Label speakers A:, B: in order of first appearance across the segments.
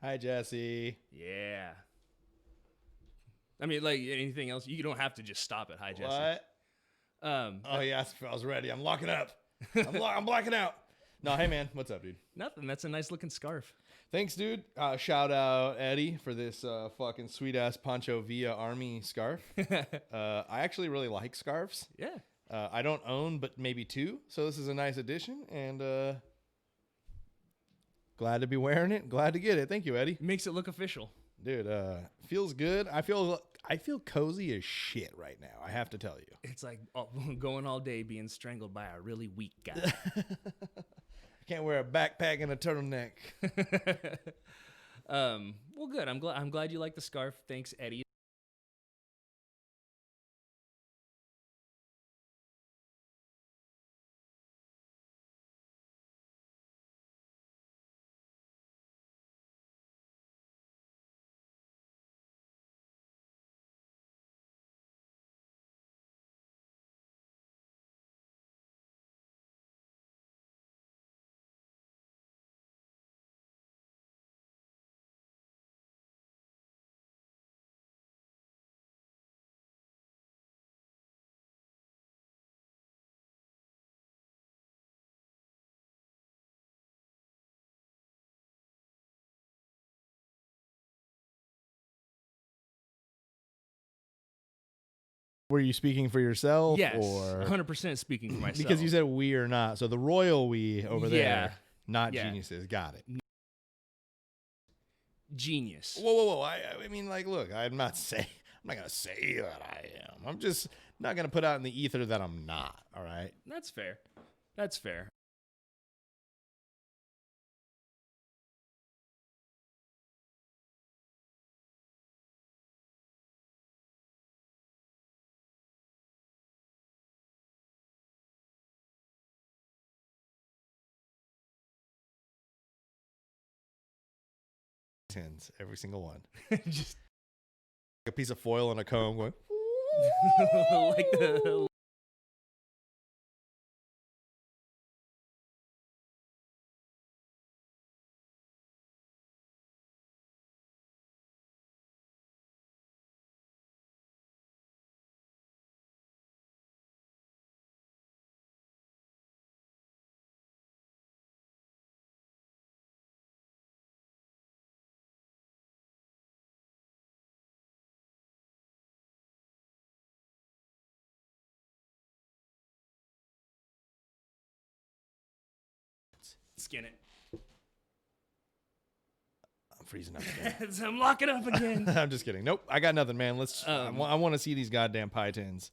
A: Hi, Jesse.
B: Yeah. I mean, like anything else, you don't have to just stop it. Hi, Jesse.
A: What? Oh, yeah, I was ready. I'm locking up. I'm blacking out. No, hey, man. What's up, dude?
B: Nothing. That's a nice looking scarf.
A: Thanks, dude. Shout out Eddie for this fucking sweet-ass Pancho Villa Army scarf. I actually really like scarves.
B: Yeah.
A: I don't own but maybe two, so this is a nice addition, and glad to be wearing it. Glad to get it. Thank you, Eddie.
B: Makes it look official.
A: Dude, feels good. I feel cozy as shit right now. I have to tell you.
B: It's like going all day being strangled by a really weak guy.
A: I can't wear a backpack and a turtleneck.
B: Well, good. I'm glad you like the scarf. Thanks, Eddie.
A: Were you speaking for yourself?
B: Yes,
A: or
B: 100% speaking for myself.
A: because you said we or not, so the royal we over there, not
B: Yeah.
A: geniuses. Got it.
B: Genius.
A: Whoa! I mean, like, look, I'm not gonna say that I am. I'm just not gonna put out in the ether that I'm not. All right.
B: That's fair. That's fair.
A: Tens, every single one.
B: Just
A: A piece of foil and a comb going.
B: like the Skin it.
A: I'm freezing up again.
B: So I'm locking up again.
A: I'm just kidding. Nope, I got nothing, man. I want to see these goddamn pie tins.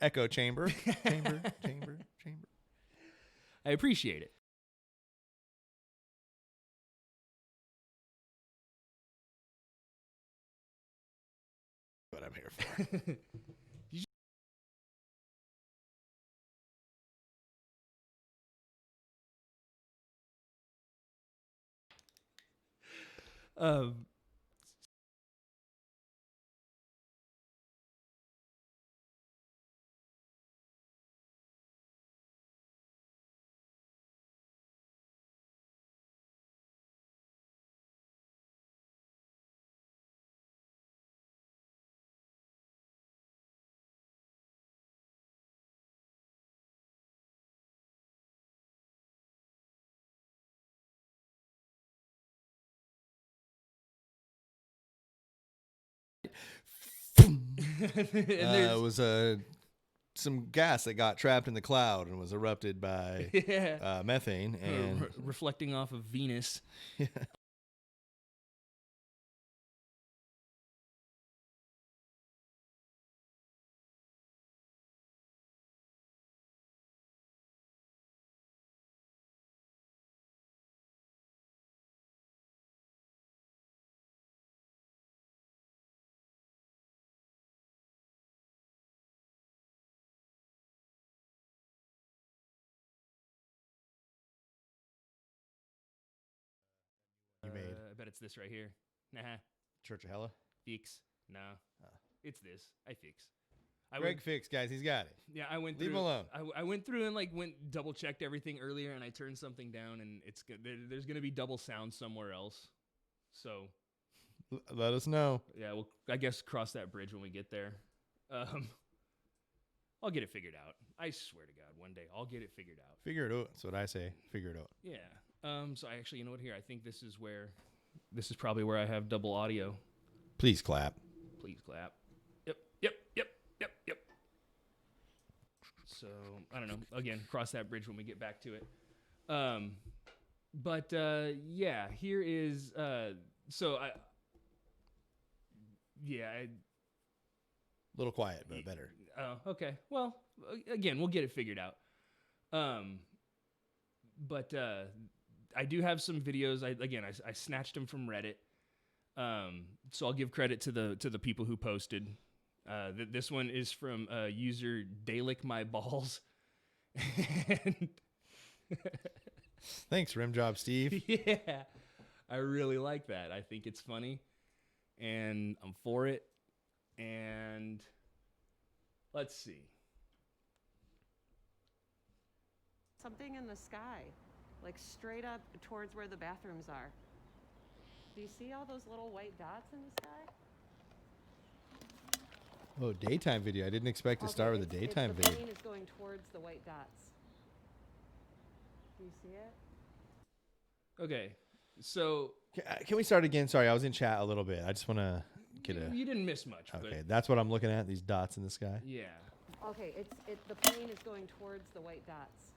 A: Echo chamber. Chamber.
B: I appreciate it.
A: What I'm here for. It was some gas that got trapped in the cloud and was erupted by methane and
B: reflecting off of Venus.
A: Yeah. You made
B: I bet it's this right here. Nah.
A: Church of Hella.
B: Fix. No. It's this. I fix.
A: Greg fix, guys. He's got it.
B: Yeah, I went
A: Leave
B: through.
A: him alone.
B: I went through and went double checked everything earlier, and I turned something down, and there's gonna be double sound somewhere else. So,
A: let us know.
B: Yeah, well, I guess cross that bridge when we get there. I'll get it figured out. I swear to God, one day I'll get it figured out.
A: Figure it out. That's what I say. Figure it out.
B: Yeah. So I actually, you know what? Here, I think this is probably where I have double audio.
A: Please clap.
B: Please clap. Yep. So I don't know. Again, cross that bridge when we get back to it. But yeah, here is. So I. Yeah.
A: Little quiet, but better.
B: Oh, okay. Well, again, we'll get it figured out. But I do have some videos. I snatched them from Reddit. So I'll give credit to the people who posted. This one is from user Daylick My Balls.
A: Thanks, Rim Job Steve.
B: Yeah, I really like that. I think it's funny, and I'm for it. And let's see.
C: Something in the sky, like straight up towards where the bathrooms are. Do you see all those little white dots in the sky?
A: Oh, daytime video. I didn't expect to start with a daytime video.
C: The plane is going towards the white dots. Do you see it?
B: Okay, so
A: can we start again? Sorry, I was in chat a little bit. I just want to get
B: You didn't miss much.
A: Okay, that's what I'm looking at. These dots in the sky.
B: Yeah.
C: Okay, the plane is going towards the white dots.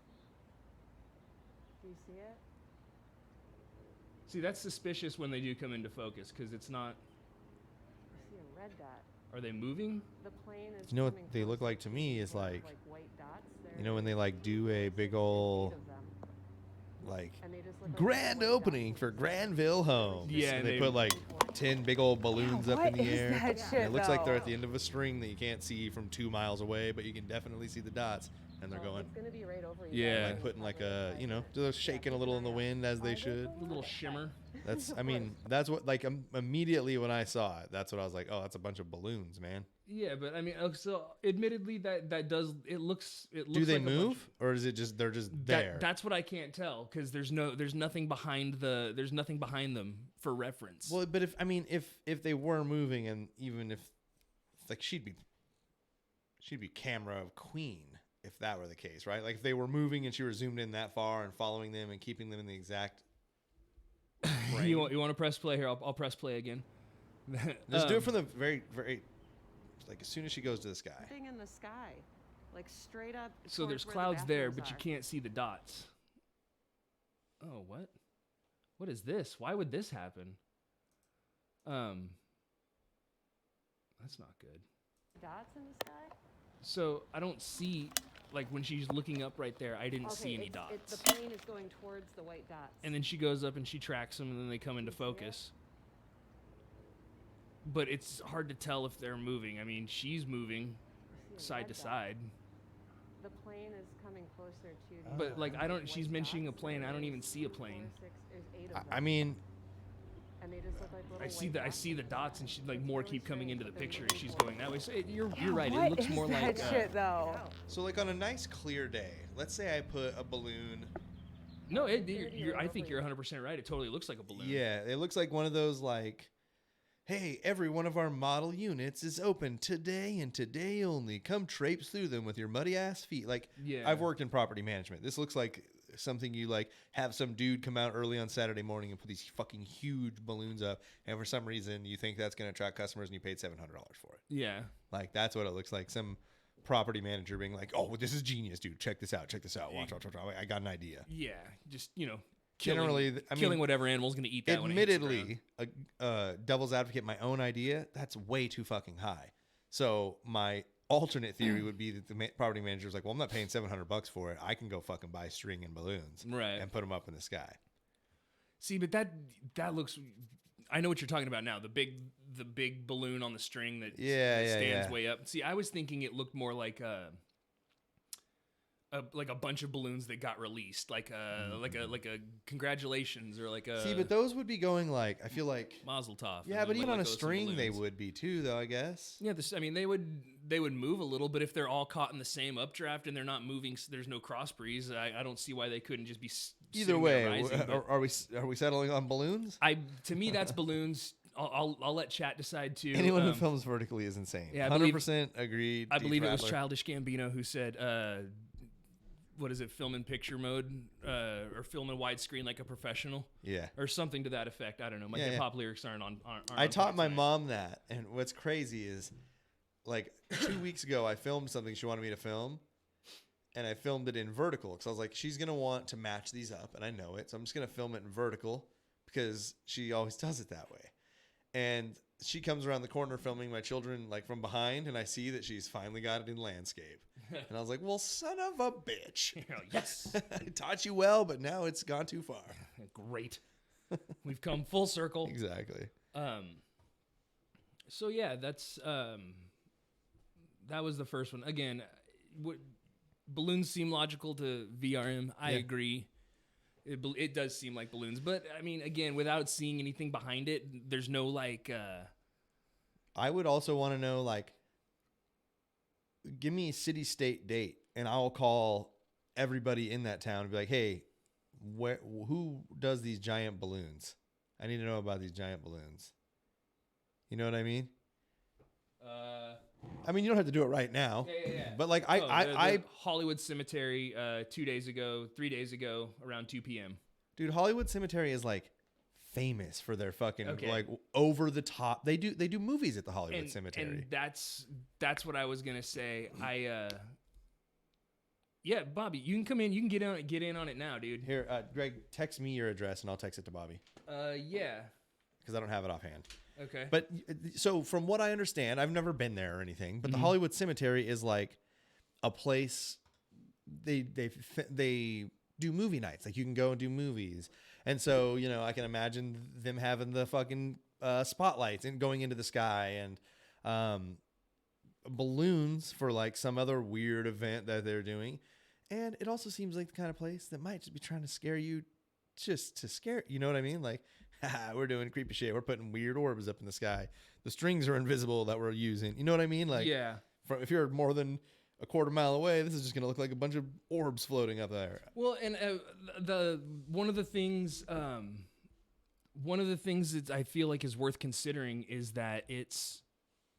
C: Do you see it?
B: See, that's suspicious when they do come into focus because it's not.
C: I see a red dot.
B: Are they moving?
C: The plane is.
A: You know what they look like to me is like
C: white dots.
A: You know when they do a big ol' grand opening for Granville Homes.
B: Yeah,
A: and they put 10 big old balloons up in the air. And it looks like they're at the end of a string that you can't see from 2 miles away, but you can definitely see the dots. and they're
C: Well,
A: going
C: it's gonna be right over you.
B: Yeah.
C: guys.
A: like putting like
C: Probably
A: a,
C: like
A: you know,
C: that.
A: they're shaking a little in the wind as they should.
B: A little shimmer.
A: That's, I mean, that's what, like, immediately when I saw it, that's what I was like, oh, that's a bunch of balloons, man.
B: Yeah, but I mean, so admittedly, that does it looks
A: Do they
B: like a bunch
A: move, or is it just they're just there?
B: That's what I can't tell because there's nothing behind them for reference.
A: Well, but if they were moving, and even if like she'd be camera queen if that were the case, right? Like if they were moving and she were zoomed in that far and following them and keeping them in the exact frame.
B: you want to press play here? I'll press play again.
A: Just do it from the very like as soon as she goes to the sky.
C: Thing in the sky, like straight up.
B: So
C: towards
B: there's
C: where the
B: clouds there,
C: bathrooms
B: but you
C: are.
B: can't see the dots. Oh, what? What is this? Why would this happen? That's not good.
C: Dots in the sky.
B: So I don't see, like when she's looking up right there, I didn't see any dots.
C: The plane is going towards the white dots.
B: And then she goes up and she tracks them, and then they come into focus. But it's hard to tell if they're moving. I mean, she's moving
C: See a
B: side
C: red
B: to
C: dot.
B: side.
C: The plane is coming closer to. The
B: But like I don't.
C: white
B: She's mentioning a
C: dots.
B: plane. I don't even
C: There's
B: see a
C: 2, 4,
B: plane.
C: 6, there's 8 of them.
A: I mean,
C: And they just look like little
B: I see
C: white
B: the
C: dots.
B: I see the dots, and she like
C: It's
B: more
C: really
B: keep coming
C: strange
B: into the
C: what they're
B: picture.
C: moving
B: She's
C: for.
B: going that way. So you're right. It looks more like.
C: though?
A: so like on a nice clear day, let's say I put a balloon.
B: No, I think you're 100% right. It totally looks like a balloon.
A: Yeah, it looks like one of those like, hey, every one of our model units is open today and today only. Come traipse through them with your muddy ass feet. Like,
B: Yeah.
A: I've worked in property management. This looks like something you like have some dude come out early on Saturday morning and put these fucking huge balloons up, and for some reason you think that's going to attract customers and you paid $700 for it.
B: Yeah.
A: Like, that's what it looks like. Some property manager being like, oh, this is genius, dude. Check this out. Watch. I got an idea.
B: Yeah. Just
A: Generally,
B: killing whatever animal's going to eat that.
A: Admittedly, devil's advocate, my own idea, that's way too fucking high. So my alternate theory would be that the property manager is like, well, I'm not paying $700 for it. I can go fucking buy string and balloons,
B: Right.
A: and put them up in the sky.
B: See, but that looks. I know what you're talking about now. The big balloon on the string that stands way up. See, I was thinking it looked more like a bunch of balloons that got released, like a congratulations or like a.
A: See, but those would be going like, I feel like
B: Mazel tov.
A: Yeah, but even on a
B: those
A: string, they
B: balloons.
A: would be too, though. I guess.
B: Yeah, they would move a little, but if they're all caught in the same updraft and they're not moving, there's no cross breeze. I don't see why they couldn't just be.
A: Either way, are we settling on balloons?
B: To me, that's balloons. I'll let chat decide too.
A: Anyone who films vertically is insane.
B: Yeah,
A: 100% agreed.
B: I believe it was
A: Rattler.
B: Childish Gambino who said, "What is it? Film in picture mode, or film in widescreen like a professional."
A: Yeah.
B: Or something to that effect. I don't know. My
A: Yeah,
B: hip hop lyrics aren't on.
A: I
B: on
A: taught
B: point
A: my
B: tonight.
A: mom that, and what's crazy is, like 2 weeks ago, I filmed something she wanted me to film, and I filmed it in vertical because I was like, she's gonna want to match these up, and I know it, so I'm just gonna film it in vertical because she always does it that way. And she comes around the corner filming my children like from behind, and I see that she's finally got it in landscape, and I was like, well, son of a bitch.
B: Yes.
A: I taught you well, but now it's gone too far.
B: Great. We've come full circle.
A: Exactly.
B: So yeah, that's that was the first one. Again, balloons seem logical to VRM. I agree. It does seem like balloons, but I mean, again, without seeing anything behind it, there's no like.
A: I would also want to know, like, give me a city, state, date, and I'll call everybody in that town and be like, hey, who does these giant balloons? I need to know about these giant balloons. You know what I mean? I mean, you don't have to do it right now.
B: Yeah.
A: But like,
B: the Hollywood Cemetery 3 days ago, around 2 p.m.
A: Dude, Hollywood Cemetery is like famous for their fucking like over the top. They do movies at the Hollywood Cemetery.
B: And that's what I was gonna say. Yeah, Bobby, you can come in. You can get in on it now, dude.
A: Here, Greg, text me your address and I'll text it to Bobby
B: Yeah.
A: because I don't have it offhand.
B: Okay.
A: But so from what I understand, I've never been there or anything, but the Hollywood Cemetery is like a place they do movie nights. Like you can go and do movies. And so, you know, I can imagine them having the fucking spotlights and going into the sky. And balloons for like some other weird event that they're doing. And it also seems like the kind of place that might just be trying to scare you just to scare. You know what I mean? Like, haha, we're doing creepy shit. We're putting weird orbs up in the sky. The strings are invisible that we're using. You know what I mean? Like,
B: yeah.
A: if you're more than a quarter mile away, this is just going to look like a bunch of orbs floating up there.
B: Well, and one of the things that I feel like is worth considering is that it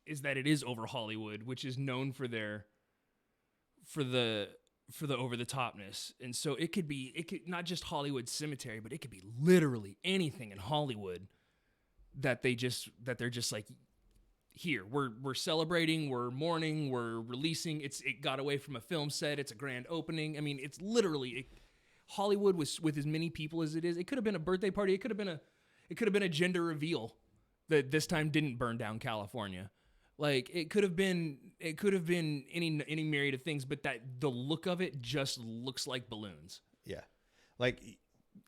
B: is over Hollywood, which is known for the over the topness. And so it could not just Hollywood Cemetery, but it could be literally anything in Hollywood that they're just like, here, we're celebrating, we're mourning, we're releasing. It got away from a film set. It's a grand opening. I mean, it's literally Hollywood with as many people as it is. It could have been a birthday party. It could have been a gender reveal that this time didn't burn down California. Like it could have been any myriad of things, but that the look of it just looks like balloons.
A: Yeah. Like,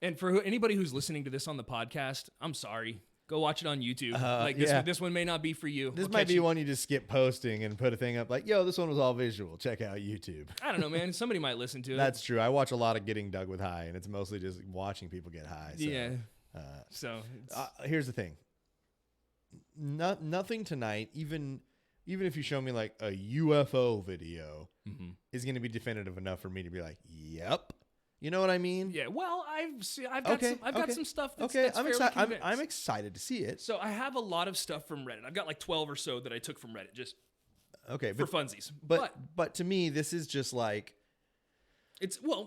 B: and for anybody who's listening to this on the podcast, I'm sorry. Go watch it on YouTube. This one may not be for you.
A: This might be one you just skip posting and put a thing up like, yo, this one was all visual. Check out YouTube.
B: I don't know, man. Somebody might listen to it.
A: That's true. I watch a lot of Getting Dug with High, and it's mostly just watching people get high. So,
B: yeah.
A: Here's the thing. Nothing tonight, even if you show me like a UFO video, is going to be definitive enough for me to be like, yep. You know what I mean?
B: Yeah. Well, I've got some stuff that's
A: I'm excited. I'm excited to see it.
B: So I have a lot of stuff from Reddit. I've got like 12 or so that I took from Reddit just for funsies.
A: But to me, this is just like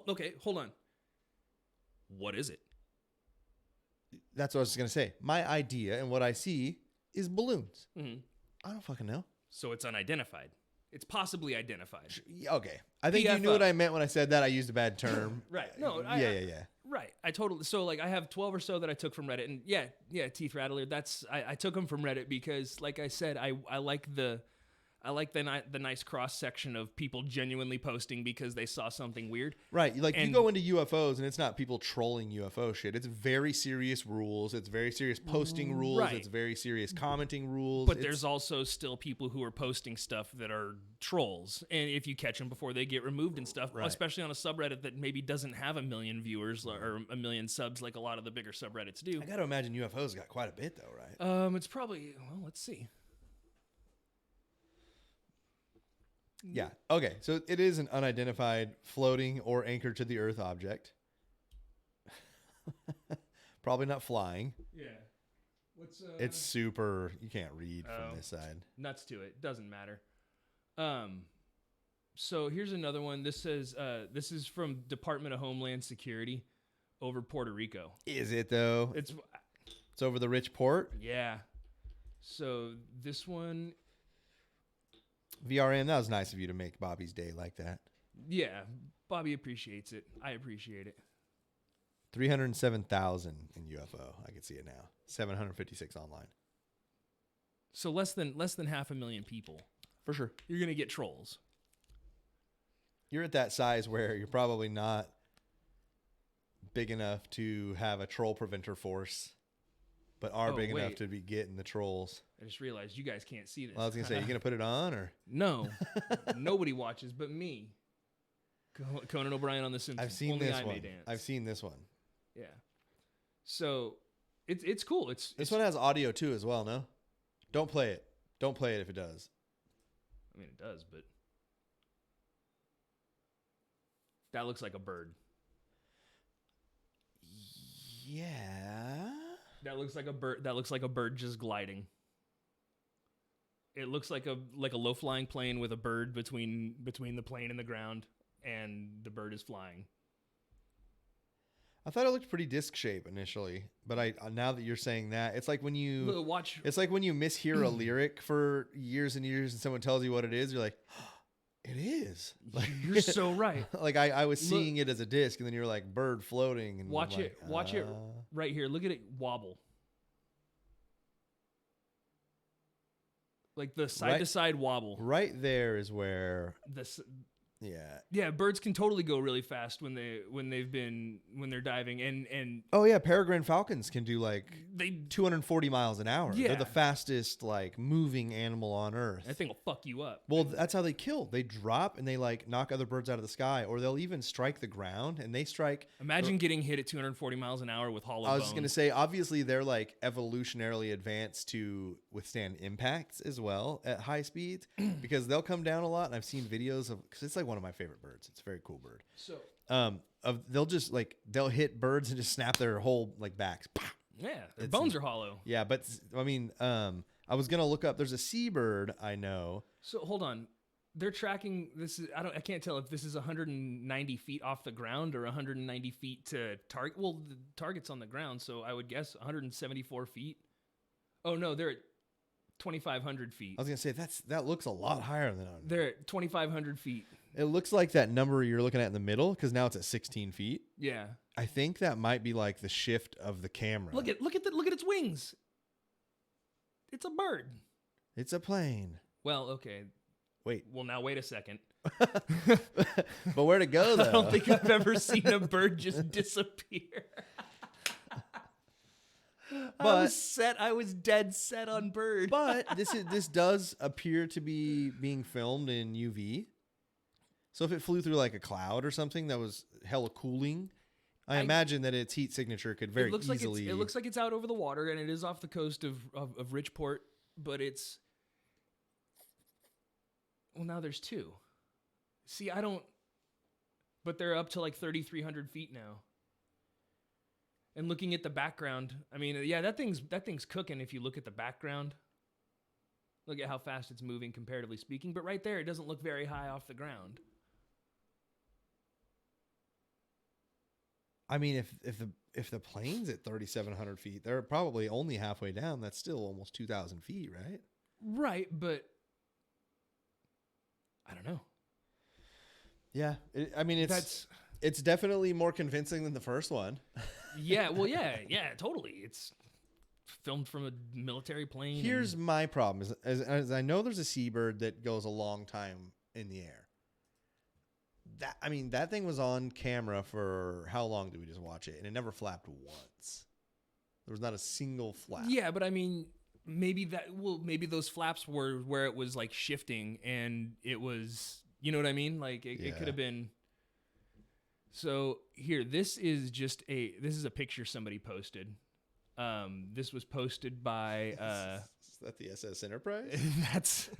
B: okay, hold on. What is it?
A: That's what I was going to say. My idea and what I see is balloons.
B: Mm-hmm.
A: I don't fucking know.
B: So it's unidentified. It's possibly identified.
A: Okay. I think you knew what I meant when I said that. I used a bad term.
B: Right. No.
A: Yeah.
B: Right. I totally. So like I have 12 or so that I took from Reddit, and yeah, Teeth Rattler. I took them from Reddit because, like I said, I like the nice cross section of people genuinely posting because they saw something weird.
A: Right. Like you go into UFOs and it's not people trolling UFO shit. It's very serious rules. It's very serious posting rules.
B: Right.
A: It's very serious commenting rules.
B: But there's also still people who are posting stuff that are trolls. And if you catch them before they get removed and stuff, especially on a subreddit that maybe doesn't have 1 million viewers or 1 million subs like a lot of the bigger subreddits do.
A: I got to imagine UFOs got quite a bit though, right?
B: It's probably, let's see.
A: Yeah. Okay. So it is an unidentified floating or anchored to the earth object. Probably not flying.
B: Yeah.
A: It's super. You can't read from this side.
B: Nuts to it. Doesn't matter. So here's another one. This says this is from Department of Homeland Security over Puerto Rico.
A: Is it though?
B: It's
A: over the rich port.
B: Yeah. So this one.
A: VRM, that was nice of you to make Bobby's day like that.
B: Yeah, Bobby appreciates it. I appreciate it.
A: 307,000 in UFO. I can see it now. 756 online.
B: So less than 500,000 people.
A: For sure.
B: You're going to get trolls.
A: You're at that size where you're probably not big enough to have a troll preventer force, but are big enough to be getting the trolls.
B: I just realized you guys can't see this.
A: Well, I was going to say, you going to put it on or?
B: No. Nobody watches but me. Conan O'Brien on The Simpsons.
A: I've seen
B: Only
A: this
B: I
A: one.
B: may dance.
A: I've seen this one.
B: Yeah. So it's cool.
A: This one has audio too as well, no? Don't play it. Don't play it if it does.
B: I mean, it does, but that looks like a bird.
A: Yeah.
B: That looks like a bird. That looks like a bird just gliding. It looks like a low flying plane with a bird between the plane and the ground, and the bird is flying.
A: I thought it looked pretty disc shape initially, but now that you're saying that, it's like when you
B: watch.
A: It's like when you mishear a lyric for years and years, and someone tells you what it is, you're like, oh, it is. Like,
B: you're so right.
A: Like I was seeing it as a disc, and then you're like bird floating, and
B: watch it right here. Look at it wobble. Like the side to side wobble.
A: Right there is where
B: Yeah, birds can totally go really fast when they're diving, and
A: Oh yeah, peregrine falcons can do like
B: they
A: 240 miles an hour.
B: Yeah.
A: They're the fastest like moving animal on Earth.
B: that thing will fuck you up.
A: Well, that's how they kill. They drop and they like knock other birds out of the sky, or they'll even strike the ground and they strike.
B: Imagine getting hit at 240 miles an hour with hollow
A: I was
B: bones.
A: just gonna say, obviously they're like evolutionarily advanced to withstand impacts as well at high speeds because they'll come down a lot. And I've seen videos of because it's like one of my favorite birds. It's a very cool bird.
B: So
A: They'll just like they'll hit birds and just snap their whole like backs.
B: yeah, their bones are hollow.
A: Yeah, but I mean, I was gonna look up. There's a seabird I know.
B: So hold on, they're tracking this. I can't tell if this is 190 feet off the ground or 190 feet to target. Well, the target's on the ground, so I would guess 174 feet. Oh no, they're at 2,500 feet.
A: I was gonna say that looks a lot higher than
B: They're at 2,500 feet.
A: It looks like that number you're looking at in the middle because now it's at 16 feet.
B: Yeah.
A: I think that might be like the shift of the camera.
B: Look at its wings. It's a bird.
A: It's a plane.
B: Well, okay.
A: Wait.
B: Well, now wait a second.
A: But where'd it go though?
B: I don't think I've ever seen a bird just disappear. I was dead set on bird.
A: But this does appear to be being filmed in UV. So if it flew through like a cloud or something that was hella cooling, I imagine that its heat signature could very easily.
B: It looks like it's out over the water, and it is off the coast of Richport, but it's. Well, now there's two. See, I don't. But they're up to like 3,300 feet now. And looking at the background, I mean, yeah, that thing's cooking. If you look at the background, look at how fast it's moving, comparatively speaking. But right there, it doesn't look very high off the ground.
A: I mean, if the plane's at 3,700 feet, they're probably only halfway down. That's still almost 2,000 feet, right?
B: Right, but I don't know.
A: Yeah, it's definitely more convincing than the first one.
B: Yeah, well, yeah, totally. It's filmed from a military plane.
A: Here's my problem: as I know, there's a seabird that goes a long time in the air. That thing was on camera for how long did we just watch it? And it never flapped once. There was not a single flap.
B: Yeah, but I mean, maybe those flaps were where it was like shifting and it was, you know what I mean? Like it could have been. So here, this is a picture somebody posted. This was posted by.
A: Is that the SS Enterprise?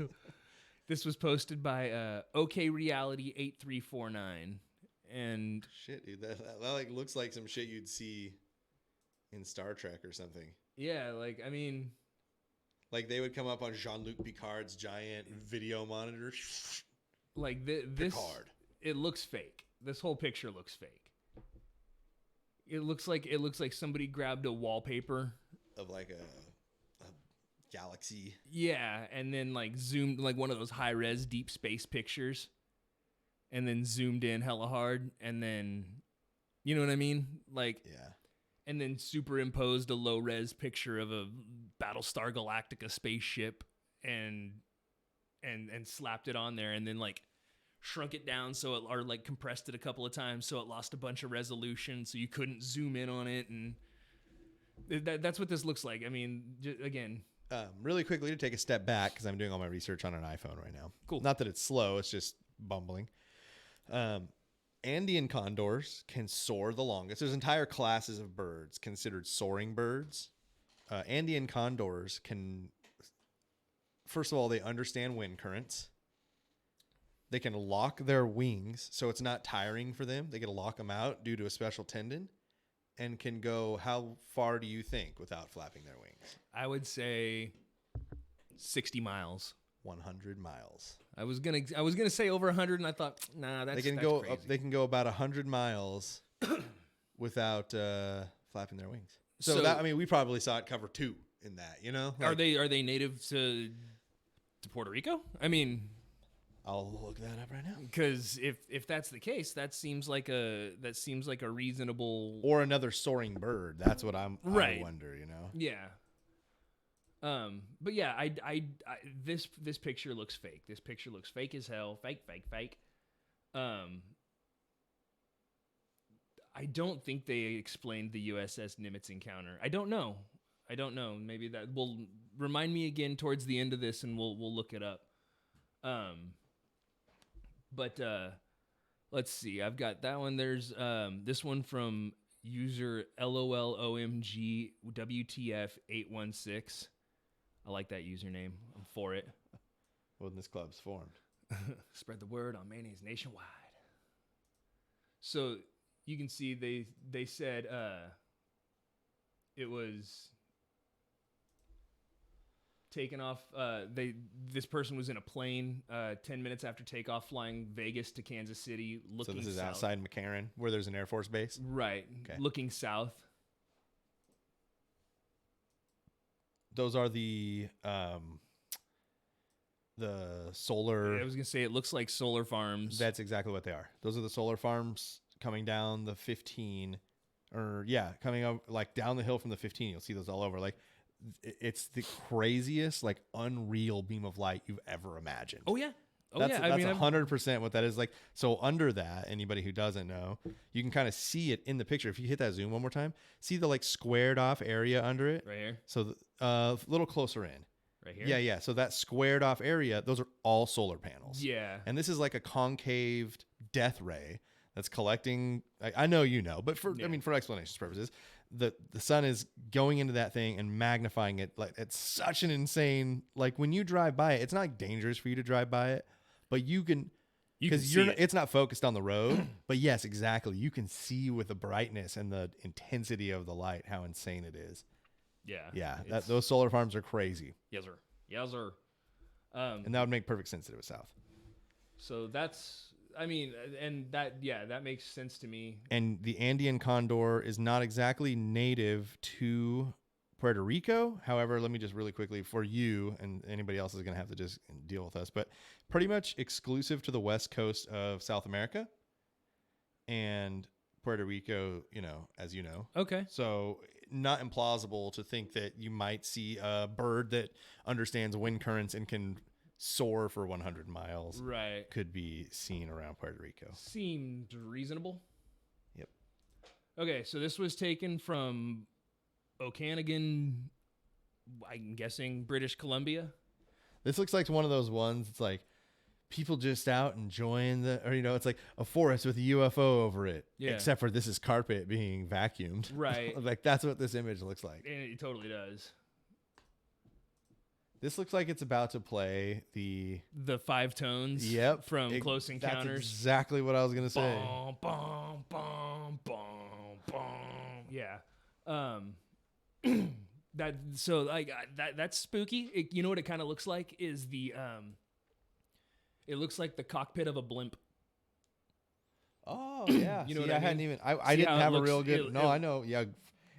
B: This was posted by OK Reality 8349, and
A: shit, dude, that like looks like some shit you'd see in Star Trek or something.
B: Yeah, like I mean,
A: like they would come up on Jean-Luc Picard's giant video monitor.
B: Like this,
A: Picard.
B: It looks fake. This whole picture looks fake. It looks like somebody grabbed a wallpaper
A: of like a galaxy.
B: Yeah, and then like zoomed like one of those high res deep space pictures, and then zoomed in hella hard, and then, you know what I mean? Like,
A: yeah.
B: And then superimposed a low res picture of a Battlestar Galactica spaceship, and slapped it on there, and then like shrunk it down or like compressed it a couple of times so it lost a bunch of resolution, so you couldn't zoom in on it, and that's what this looks like. I mean, again.
A: Really quickly to take a step back because I'm doing all my research on an iPhone right now.
B: Cool.
A: Not that it's slow; it's just bumbling. Andean condors can soar the longest. There's entire classes of birds considered soaring birds. Andean condors can, first of all, they understand wind currents. They can lock their wings so it's not tiring for them. They can lock them out due to a special tendon. And can go, how far do you think without flapping their wings?
B: I would say 60 miles.
A: 100 miles.
B: I was gonna say over 100, and I thought, nah, that's
A: crazy. They can go about 100 miles without flapping their wings. So that, I mean, we probably saw it cover 2 in that. You know,
B: like, are they native to Puerto Rico? I mean,
A: I'll look that up right now.
B: Because if that's the case, that seems like a reasonable,
A: or another soaring bird. That's what I wonder. You know.
B: Yeah. But yeah, I this picture looks fake. This picture looks fake as hell. Fake. I don't think they explained the USS Nimitz encounter. I don't know. Maybe that will remind me again towards the end of this, and we'll look it up. But let's see. I've got that one. There's this one from user LOLOMG WTF816. I like that username. I'm for it.
A: When this club's formed.
B: Spread the word on mayonnaise nationwide. So you can see they said it was taken off. This person was in a plane 10 minutes after takeoff, flying Vegas to Kansas City, looking south.
A: So this is outside McCarran, where there's an Air Force base?
B: Right. Okay. Looking south.
A: Those are the solar...
B: I was going to say, it looks like solar farms.
A: That's exactly what they are. Those are the solar farms coming down the 15, coming up like down the hill from the 15. You'll see those all over. Like, it's the craziest, like, unreal beam of light you've ever imagined.
B: Oh yeah.
A: That's 100% what that is. Like, so under that, anybody who doesn't know, you can kind of see it in the picture. If you hit that zoom one more time, see the like squared off area under it
B: right here.
A: So a little closer in.
B: Right here?
A: Yeah. So that squared off area, those are all solar panels.
B: Yeah.
A: And this is like a concaved death ray that's collecting. I know you know, but for explanations purposes, the sun is going into that thing and magnifying it. Like, it's such an insane. Like, when you drive by it, it's not dangerous for you to drive by it, but you can. Because it's not focused on the road. But yes, exactly. You can see with the brightness and the intensity of the light how insane it is. Yeah. Those solar farms are crazy.
B: Yes, sir.
A: And that would make perfect sense that it was south.
B: So that's, that makes sense to me.
A: And the Andean condor is not exactly native to Puerto Rico. However, let me just really quickly, for you and anybody else is going to have to just deal with us, but pretty much exclusive to the west coast of South America and Puerto Rico, as you know.
B: Okay.
A: So not implausible to think that you might see a bird that understands wind currents and can soar for 100 miles.
B: Right.
A: Could be seen around Puerto Rico.
B: Seemed reasonable.
A: Yep.
B: Okay, so this was taken from Okanagan, I'm guessing British Columbia.
A: This looks like one of those ones. It's like people just out enjoying it's like a forest with a UFO over it. Yeah. Except for this is carpet being vacuumed.
B: Right.
A: Like, that's what this image looks like.
B: And it totally does.
A: This looks like it's about to play the
B: 5 tones.
A: Yep.
B: From Close Encounters.
A: That's exactly what I was gonna say.
B: Bom, bom, bom, bom, bom. Yeah. That's spooky. You know what it kind of looks like is it looks like the cockpit of a blimp.
A: Oh yeah.
B: You know what I mean?
A: Hadn't even. I didn't have a real good. I know. Yeah.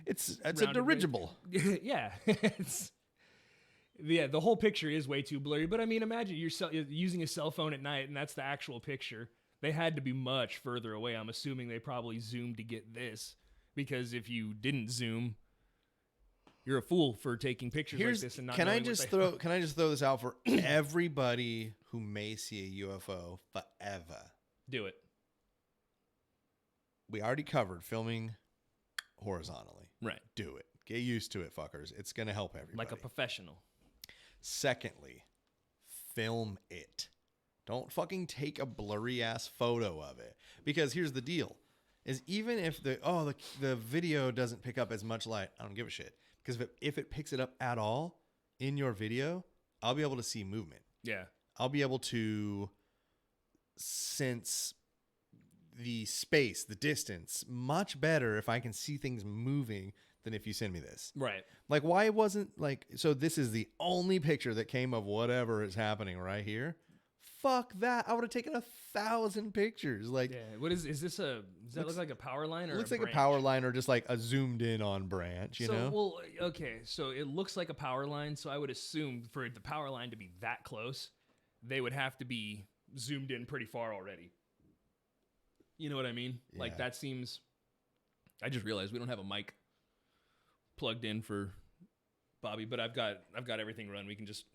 A: It's a dirigible.
B: Yeah. The whole picture is way too blurry. But I mean, imagine you're using a cell phone at night, and that's the actual picture. They had to be much further away. I'm assuming they probably zoomed to get this, because if you didn't zoom, you're a fool for taking pictures like this and not.
A: Can I just throw this out for everybody who may see a UFO forever?
B: Do it.
A: We already covered filming horizontally.
B: Right.
A: Do it. Get used to it, fuckers. It's gonna help everybody.
B: Like a professional.
A: Secondly, film it. Don't fucking take a blurry ass photo of it. Because here's the deal. Is even if the video doesn't pick up as much light, I don't give a shit. Because if it picks it up at all in your video, I'll be able to see movement.
B: Yeah.
A: I'll be able to sense the space, the distance, much better if I can see things moving than if you send me this.
B: Right.
A: Like, why wasn't so this is the only picture that came of whatever is happening right here. Fuck that. I would have taken 1,000 pictures. Like,
B: yeah. What is this does that look like a power line or
A: looks
B: a
A: like
B: branch?
A: A power line or just like a zoomed in on branch, you know?
B: Well, okay. So it looks like a power line. So I would assume for the power line to be that close, they would have to be zoomed in pretty far already. You know what I mean? Yeah. Like, that seems. I just realized we don't have a mic plugged in for Bobby, but I've got everything run. We can just.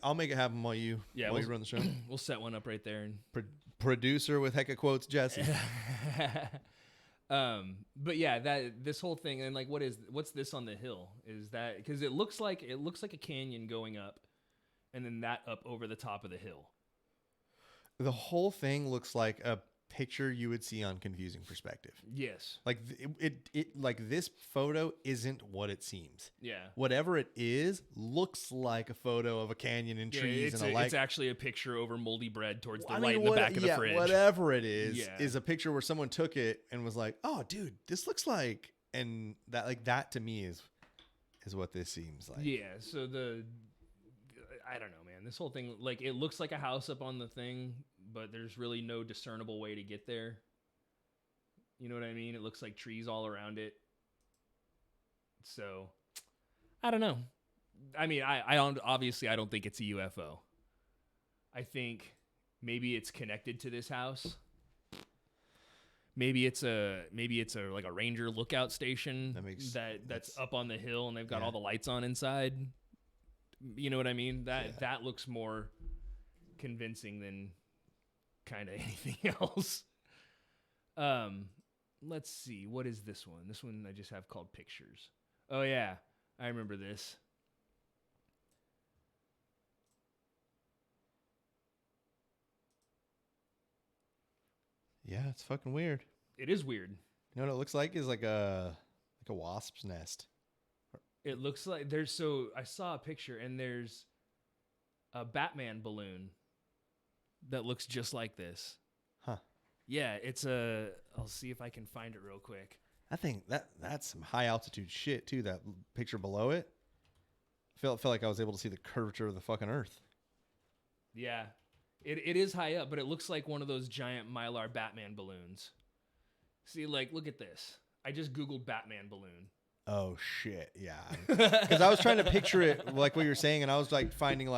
A: I'll make it happen while you run the show.
B: We'll set one up right there and
A: Producer with hecka quotes, Jesse.
B: But yeah, this whole thing, and like, what's this on the hill? Is that because it looks like a canyon going up, and then that up over the top of the hill.
A: The whole thing looks like a picture you would see on Confusing Perspective.
B: Yes.
A: Like it like this photo isn't what it seems.
B: Yeah.
A: Whatever it is looks like a photo of a canyon and trees and a light.
B: It's actually a picture over moldy bread towards the light in the back of the fridge.
A: Whatever it is a picture where someone took it and was like, "Oh, dude, this looks like," and that to me is what this seems like.
B: Yeah. So I don't know, man. This whole thing, like, it looks like a house up on the thing, but there's really no discernible way to get there. You know what I mean? It looks like trees all around it. So, I don't know. I mean, I obviously I don't think it's a UFO. I think maybe it's connected to this house. Maybe it's a like a ranger lookout station that's up on the hill and they've got all the lights on inside. You know what I mean? That looks more convincing than kind of anything else. Let's see. What is this one? This one I just have called Pictures. Oh yeah, I remember this.
A: Yeah, it's fucking weird.
B: It is weird.
A: You know what it looks like is like a wasp's nest.
B: It looks like I saw a picture and there's a Batman balloon that looks just like this.
A: Huh.
B: Yeah, I'll see if I can find it real quick.
A: I think that's some high altitude shit too, that picture below it. I felt like I was able to see the curvature of the fucking earth.
B: Yeah. It is high up, but it looks like one of those giant Mylar Batman balloons. See, like, look at this. I just Googled Batman balloon.
A: Oh shit, yeah. Because I was trying to picture it like what you're saying, and I was like finding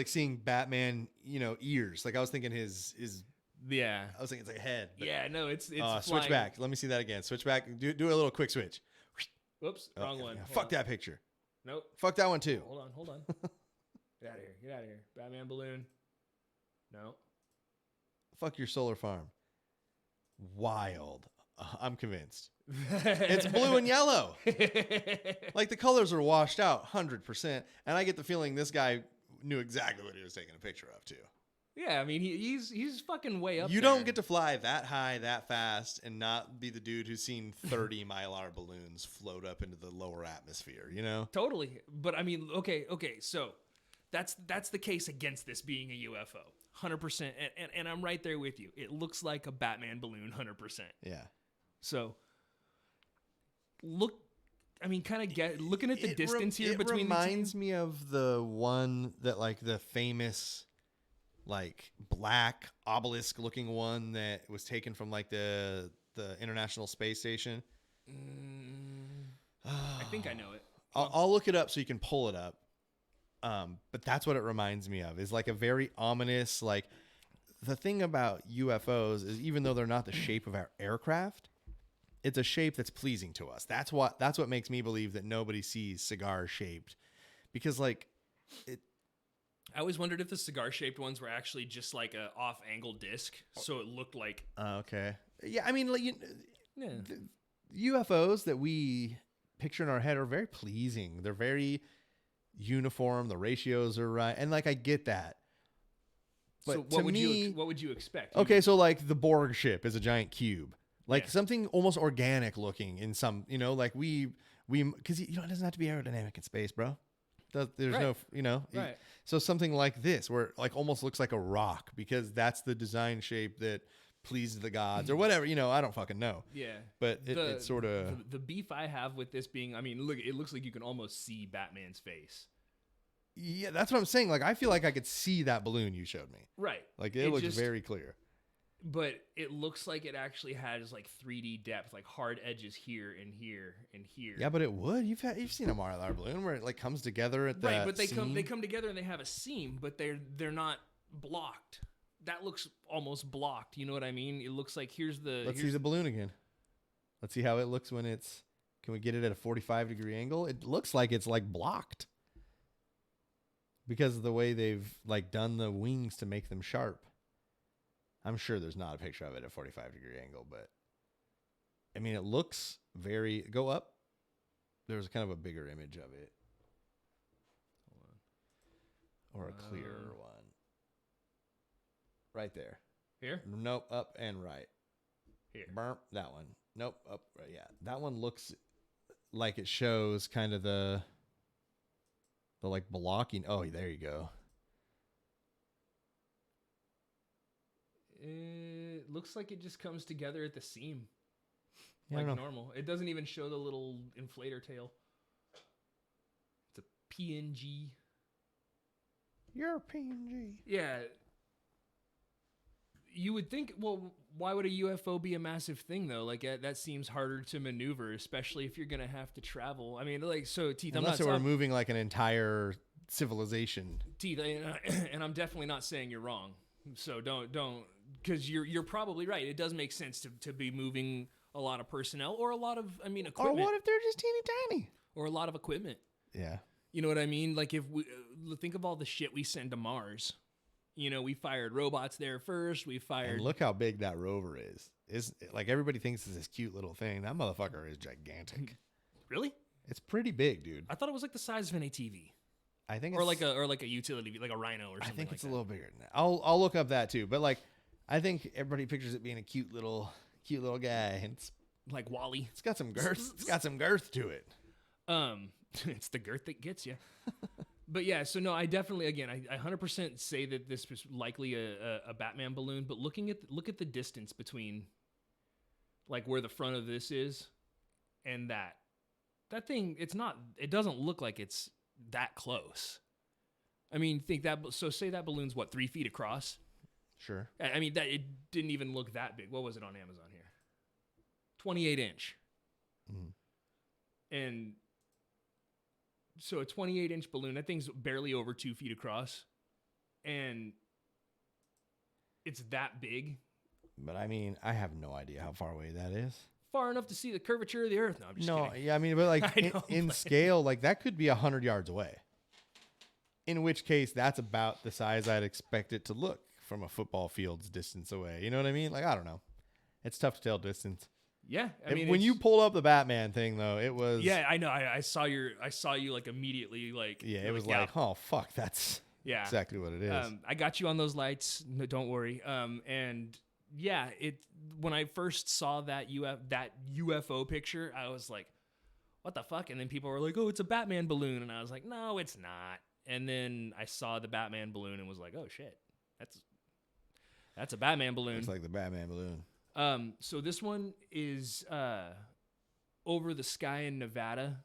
A: seeing Batman, ears. Like I was thinking his
B: yeah.
A: I was thinking it's like a head.
B: Yeah, no, it's
A: switch back. Let me see that again. Switch back. Do a little quick switch.
B: Whoops, wrong one.
A: Yeah. Fuck that picture.
B: Nope.
A: Fuck that one too.
B: Hold on. Get out of here. Batman balloon. No.
A: Fuck your solar farm. Wild. I'm convinced. It's blue and yellow. Like the colors are washed out 100%. And I get the feeling this guy knew exactly what he was taking a picture of too.
B: Yeah, I mean, he's fucking way up there.
A: You don't get to fly that high, that fast, and not be the dude who's seen 30 Mylar balloons float up into the lower atmosphere,
B: Totally. But I mean, okay, so that's the case against this being a UFO. 100%. And I'm right there with you. It looks like a Batman balloon 100%.
A: Yeah.
B: So looking at the distance here between
A: it reminds me of the one that like the famous like black obelisk looking one that was taken from like the International Space Station.
B: I think I know it.
A: I'll look it up so you can pull it up. But that's what it reminds me of, is like a very ominous, like the thing about UFOs is even though they're not the shape of our aircraft, it's a shape that's pleasing to us. That's what makes me believe that nobody sees cigar shaped, because like it.
B: I always wondered if the cigar shaped ones were actually just like a off angle disc. So it looked like,
A: okay. Yeah. I mean, like, the UFOs that we picture in our head are very pleasing. They're very uniform. The ratios are right. And like, I get that. But
B: so what would you expect?
A: Okay. So like the Borg ship is a giant cube, like something almost organic looking in some, like we, cause it doesn't have to be aerodynamic in space, bro. There's no,
B: right.
A: So something like this, where it like almost looks like a rock, because that's the design shape that pleased the gods or whatever, I don't fucking know.
B: Yeah.
A: But it's sort of
B: the beef I have with this being, I mean, look, it looks like you can almost see Batman's face.
A: Yeah, that's what I'm saying. Like, I feel like I could see that balloon you showed me.
B: Right.
A: Like it looks very clear.
B: But it looks like it actually has like 3D depth, like hard edges here and here and here.
A: Yeah, but it would. You've seen a Mylar balloon where it like comes together at the
B: right, but they
A: seam.
B: come together and they have a seam, but they're not blocked. That looks almost blocked. You know what I mean? It looks like
A: Let's see the balloon again. Let's see how it looks when it's. Can we get it at a 45-degree angle? It looks like it's like blocked because of the way they've like done the wings to make them sharp. I'm sure there's not a picture of it at 45-degree angle, but I mean, it looks very. Go up. There's kind of a bigger image of it, or a clearer one. Right there.
B: Here?
A: Nope, up and right.
B: Here.
A: Burp, that one. Nope, up, right. Yeah, that one looks like it shows kind of the like blocking. Oh, there you go.
B: It looks like it just comes together at the seam.
A: Yeah,
B: Like normal. It doesn't even show the little inflator tail. It's a PNG.
A: You're a PNG.
B: Yeah. You would think, well, why would a UFO be a massive thing, though? Like, that seems harder to maneuver, especially if you're going to have to travel. I mean, like, so, Teeth,
A: Unless we're moving like an entire civilization.
B: Teeth, and I'm definitely not saying you're wrong. So don't, because you're probably right. It does make sense to be moving a lot of personnel or a lot of, equipment.
A: Or what if they're just teeny tiny?
B: Or a lot of equipment.
A: Yeah.
B: You know what I mean? Like, if we think of all the shit we send to Mars. You know, we fired robots there first. We fired.
A: And look how big that rover is. Is like everybody thinks it's this cute little thing. That motherfucker is gigantic.
B: Really?
A: It's pretty big, dude.
B: I thought it was like the size of an ATV.
A: I think,
B: or like a utility, like a Rhino or something.
A: I think it's
B: like
A: a little bigger than that. I'll look up that too. But like, I think everybody pictures it being a cute little guy. And it's
B: like Wally.
A: It's got some girth. It's got some girth to it.
B: It's the girth that gets you. But yeah, so no, I definitely, again, I 100% say that this was likely a Batman balloon. But look at the distance between, like, where the front of this is, and that thing. It doesn't look like it's that close. I mean, say that balloon's what, 3 feet across?
A: Sure.
B: I mean, that it didn't even look that big. What was it on Amazon here? 28 inch.
A: Mm.
B: And so a 28-inch balloon, that thing's barely over 2 feet across. And it's that big.
A: But I mean, I have no idea how far away that is.
B: Far enough to see the curvature of the Earth. No, I'm just kidding.
A: Yeah, I mean, but like in scale, like that could be 100 yards away. In which case, that's about the size I'd expect it to look from a football field's distance away. You know what I mean? Like, I don't know. It's tough to tell distance.
B: Yeah, I mean,
A: when you pulled up the Batman thing, though, it was.
B: Yeah, I know. I saw you like immediately, like.
A: Yeah, it was like, oh fuck, that's.
B: Yeah.
A: Exactly what it is.
B: I got you on those lights. No, don't worry. And yeah, when I first saw that UFO picture, I was like, what the fuck? And then people were like, oh, it's a Batman balloon, and I was like, no, it's not. And then I saw the Batman balloon and was like, oh shit, that's a Batman balloon.
A: It's like the Batman balloon.
B: So this one is over the sky in Nevada.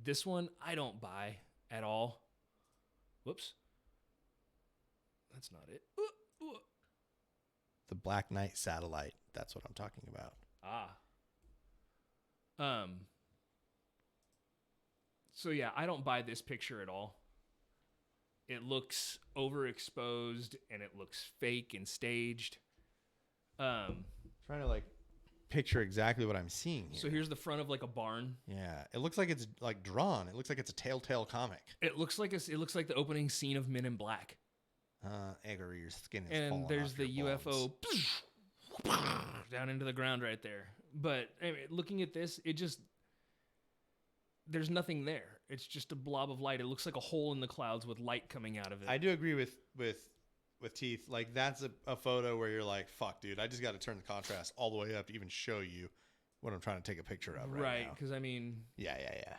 B: This one I don't buy at all. Whoops. That's not it.
A: The Black Knight satellite. That's what I'm talking about.
B: So yeah, I don't buy this picture at all. It looks overexposed and it looks fake and staged.
A: Trying to like picture exactly what I'm seeing here.
B: So here's the front of like a barn.
A: Yeah, it looks like it's like drawn. It looks like it's a Telltale comic.
B: It looks like the opening scene of Men in Black.
A: Edgar, your skin is falling
B: and there's
A: off
B: the
A: your
B: UFO down into the ground right there. But anyway, looking at this, there's nothing there. It's just a blob of light. It looks like a hole in the clouds with light coming out of it.
A: I do agree with Teeth. Like that's a photo where you're like, fuck, dude, I just got to turn the contrast all the way up to even show you what I'm trying to take a picture of right now.
B: Because I mean,
A: yeah.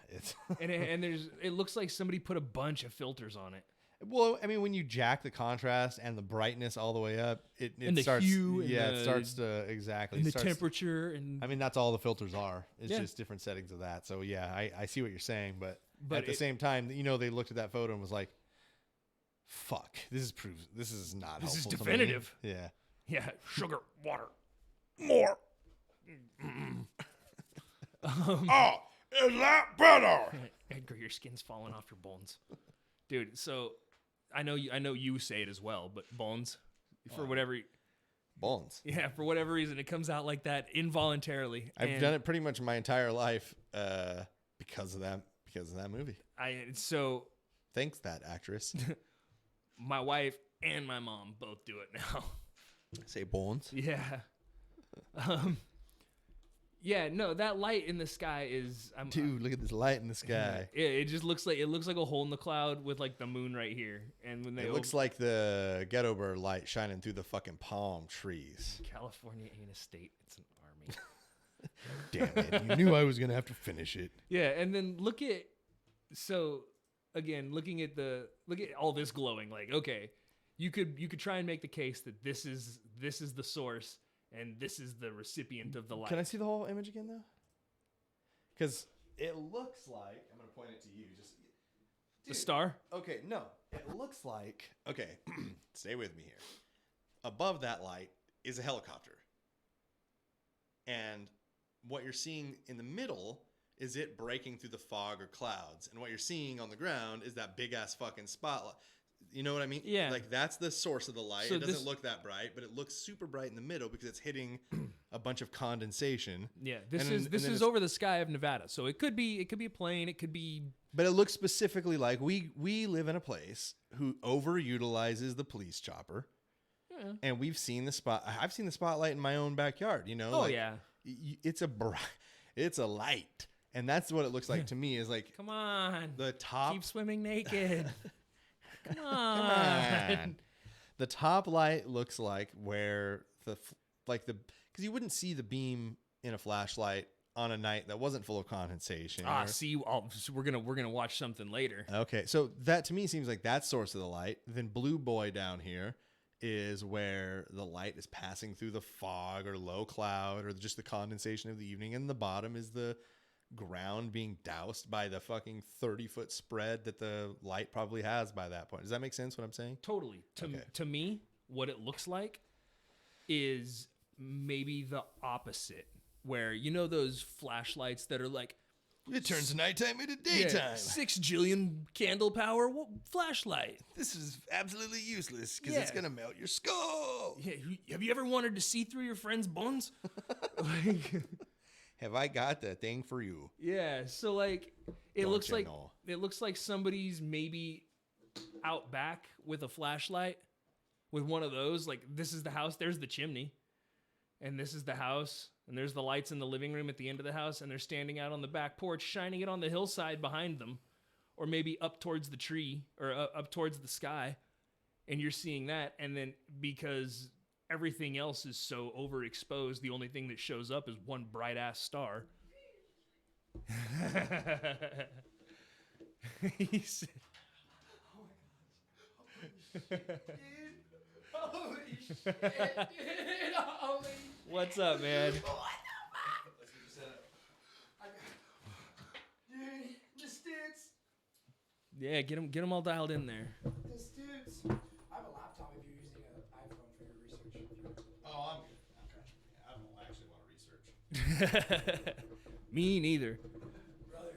A: It's
B: and it looks like somebody put a bunch of filters on it.
A: Well, I mean, when you jack the contrast and the brightness all the way up, it
B: and the
A: starts.
B: Hue
A: it starts to exactly.
B: And the temperature and.
A: I mean, that's all the filters are. It's just different settings of that. So yeah, I see what you're saying, but at the same time, they looked at that photo and was like, "Fuck, this is proof. This is not.
B: This is
A: helpful
B: definitive."
A: To me. Yeah.
B: Yeah. Sugar, water,
A: more. Oh, is that better?
B: Edgar, your skin's falling off your bones, dude. So. I know you say it as well, but bones, for whatever.
A: Bones.
B: Yeah, for whatever reason, it comes out like that involuntarily.
A: I've done it pretty much my entire life because of that movie. Thanks, that actress.
B: My wife and my mom both do it now.
A: Say bones.
B: Yeah. Yeah, no, that light in the sky is
A: Dude, look at this light in the sky.
B: It just looks like a hole in the cloud with like the moon right here. And when
A: It looks like the ghetto bird light shining through the fucking palm trees.
B: California ain't a state, it's an army.
A: Damn it. You knew I was going to have to finish it.
B: Yeah, and then look at all this glowing, like, okay, you could try and make the case that this is the source and this is the recipient of the light.
A: Can I see the whole image again though? Because it looks like, I'm going to point it to you.
B: The star?
A: Okay, no. It looks like, okay, stay with me here. Above that light is a helicopter. And what you're seeing in the middle is it breaking through the fog or clouds. And what you're seeing on the ground is that big ass fucking spotlight. You know what I mean?
B: Yeah.
A: Like that's the source of the light.
B: So
A: it doesn't look that bright, but it looks super bright in the middle because it's hitting a bunch of condensation.
B: Yeah, this is over the sky of Nevada. So it could be a plane, it could be.
A: But it looks specifically like we live in a place who overutilizes the police chopper.
B: Yeah.
A: And we've seen I've seen the spotlight in my own backyard, you know?
B: Oh
A: like,
B: yeah.
A: It's a light. And that's what it looks like to me is like,
B: come on,
A: the top.
B: Keep swimming naked. Come on.
A: Come on. The top light looks like where because you wouldn't see the beam in a flashlight on a night that wasn't full of condensation.
B: So we're gonna watch something later.
A: Okay, so that to me seems like that source of the light. Then Blue Boy down here is where the light is passing through the fog or low cloud or just the condensation of the evening, and the bottom is the ground being doused by the fucking 30-foot spread that the light probably has by that point. Does that make sense what I'm saying?
B: Totally. To me, what it looks like is maybe the opposite, where you know those flashlights that are like
A: it turns nighttime into daytime.
B: 6 jillion candle power flashlight.
A: This is absolutely useless because it's gonna melt your skull.
B: Yeah, have you ever wanted to see through your friend's bones?
A: Have I got the thing for you?
B: Yeah, so like it
A: Don't
B: looks
A: you
B: like
A: know?
B: it looks like somebody's maybe out back with a flashlight with one of those. Like this is the house, there's the chimney, and this is the house, and there's the lights in the living room at the end of the house, and they're standing out on the back porch shining it on the hillside behind them, or maybe up towards the tree or up towards the sky, and you're seeing that, and then because everything else is so overexposed, the only thing that shows up is one bright ass star. He said,
D: Holy shit, dude. Holy
B: what's up, man?
D: What the fuck? Dude, the stoots.
B: Yeah, get them all dialed in there.
D: The stoots. I have a laptop if you're using an iPhone for your research.
A: Oh, I'm good. Okay. I don't actually want to research.
B: Me neither.
D: Brother,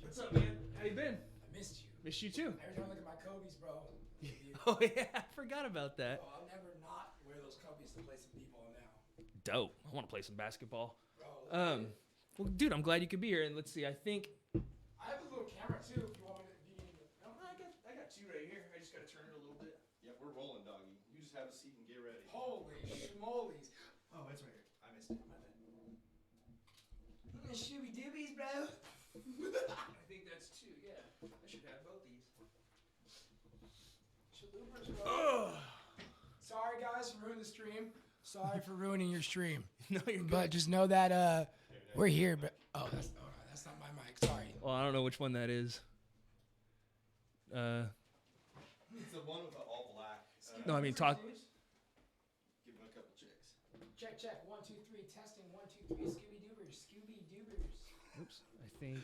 B: What's up, man? How you been?
D: I missed you.
B: Missed you too.
D: Every time I look at my Kobe's, bro.
B: Oh yeah, I forgot about that.
D: Bro, I'll never not wear those Kobe's to play some people now.
B: Dope. I want to play some basketball.
D: Bro,
B: Well, dude, I'm glad you could be here. And let's see. I think
D: I have a little camera too if you want me to be in the. No?
B: I got two right here. I just gotta turn it a little bit.
A: Yeah, we're rolling, doggy. You just have a seat and get ready.
D: Holy schmolies.
A: Oh, it's right here. I missed it. My bad.
D: Shooby doobies, bro.
B: I think that's two. Yeah, I should have both these.
D: Chalupas, bro. Sorry, guys, for ruining the stream. Sorry for ruining your stream.
B: No, you're good.
D: But just know that we're here. But that's not my mic. Sorry.
B: Well, I don't know which one that is.
A: It's the one with the all black.
B: No, I mean talk.
A: Give him a couple chicks.
D: Check. 1, 2, 3. Testing. 1, 2, 3. Scooby Doobers. Scooby Doobers.
B: Oops. I think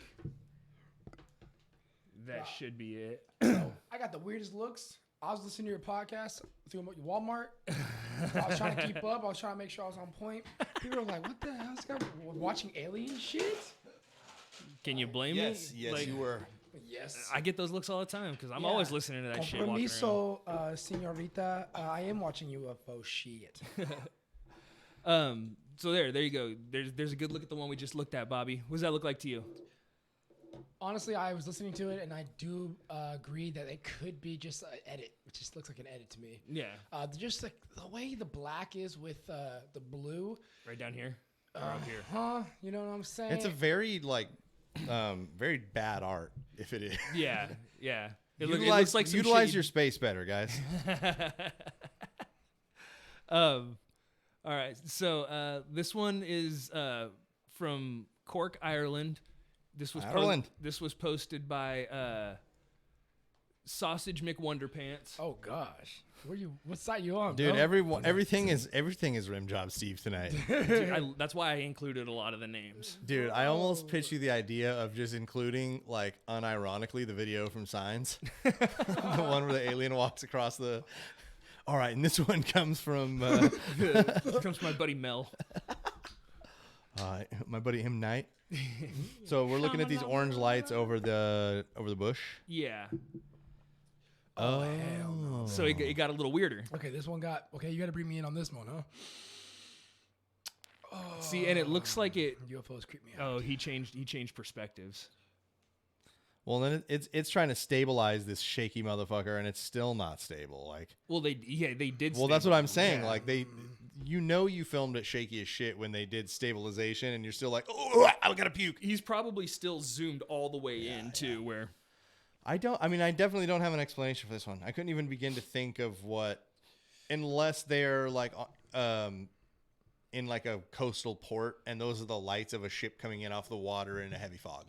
B: that should be it.
D: I got the weirdest looks. I was listening to your podcast through Walmart. I was trying to keep up. I was trying to make sure I was on point. People were like, "What the hell is this guy watching alien shit?"
B: Can you blame
A: Yes,
B: me?
A: yes,
B: Like,
A: you were.
D: Yes.
B: I get those looks all the time because I'm always listening to that shit. Walking around.
D: Compromiso, señorita. I am watching UFO shit.
B: So there you go. There's a good look at the one we just looked at, Bobby. What does that look like to you?
D: honestly, I was listening to it, and I do agree that it could be just an edit. It just looks like an edit to me.
B: Yeah.
D: Just like the way the black is with the blue.
B: Right down here. Or up here.
D: You know what I'm saying?
A: It's a very very bad art. If it is,
B: Yeah. Yeah. It
A: utilize
B: looks like some
A: utilize
B: shitty-
A: your space better, guys.
B: All right. So this one is from Cork, Ireland. This was
A: Ireland.
B: This was posted by Sausage McWonderpants.
D: Oh gosh, what side you on,
A: Dude,
D: bro?
A: everything is rim job Steve tonight.
B: Dude, that's why I included a lot of the names.
A: Dude, I almost pitched you the idea of just including, like, unironically, the video from Signs. The one where the alien walks across the... All right, and this one comes from...
B: This comes from my buddy Mel.
A: my buddy M. Knight. So we're looking at these orange lights over the bush.
B: Yeah.
D: Oh hell no.
B: So it got a little weirder.
D: Okay, this one got. Okay, you got to bring me in on this one, huh? Oh,
B: See, and it looks like it.
D: UFOs creep me out.
B: Oh, he changed perspectives.
A: Well, then it's trying to stabilize this shaky motherfucker, and it's still not stable. Like,
B: Well, they did.
A: well, that's what I'm
B: stabilize.
A: saying.
B: Yeah.
A: Like you filmed it shaky as shit when they did stabilization, and you're still like, oh, I gotta puke.
B: He's probably still zoomed all the way in too, where.
A: I definitely don't have an explanation for this one. I couldn't even begin to think of what, unless they're like, in like a coastal port, and those are the lights of a ship coming in off the water in a heavy fog.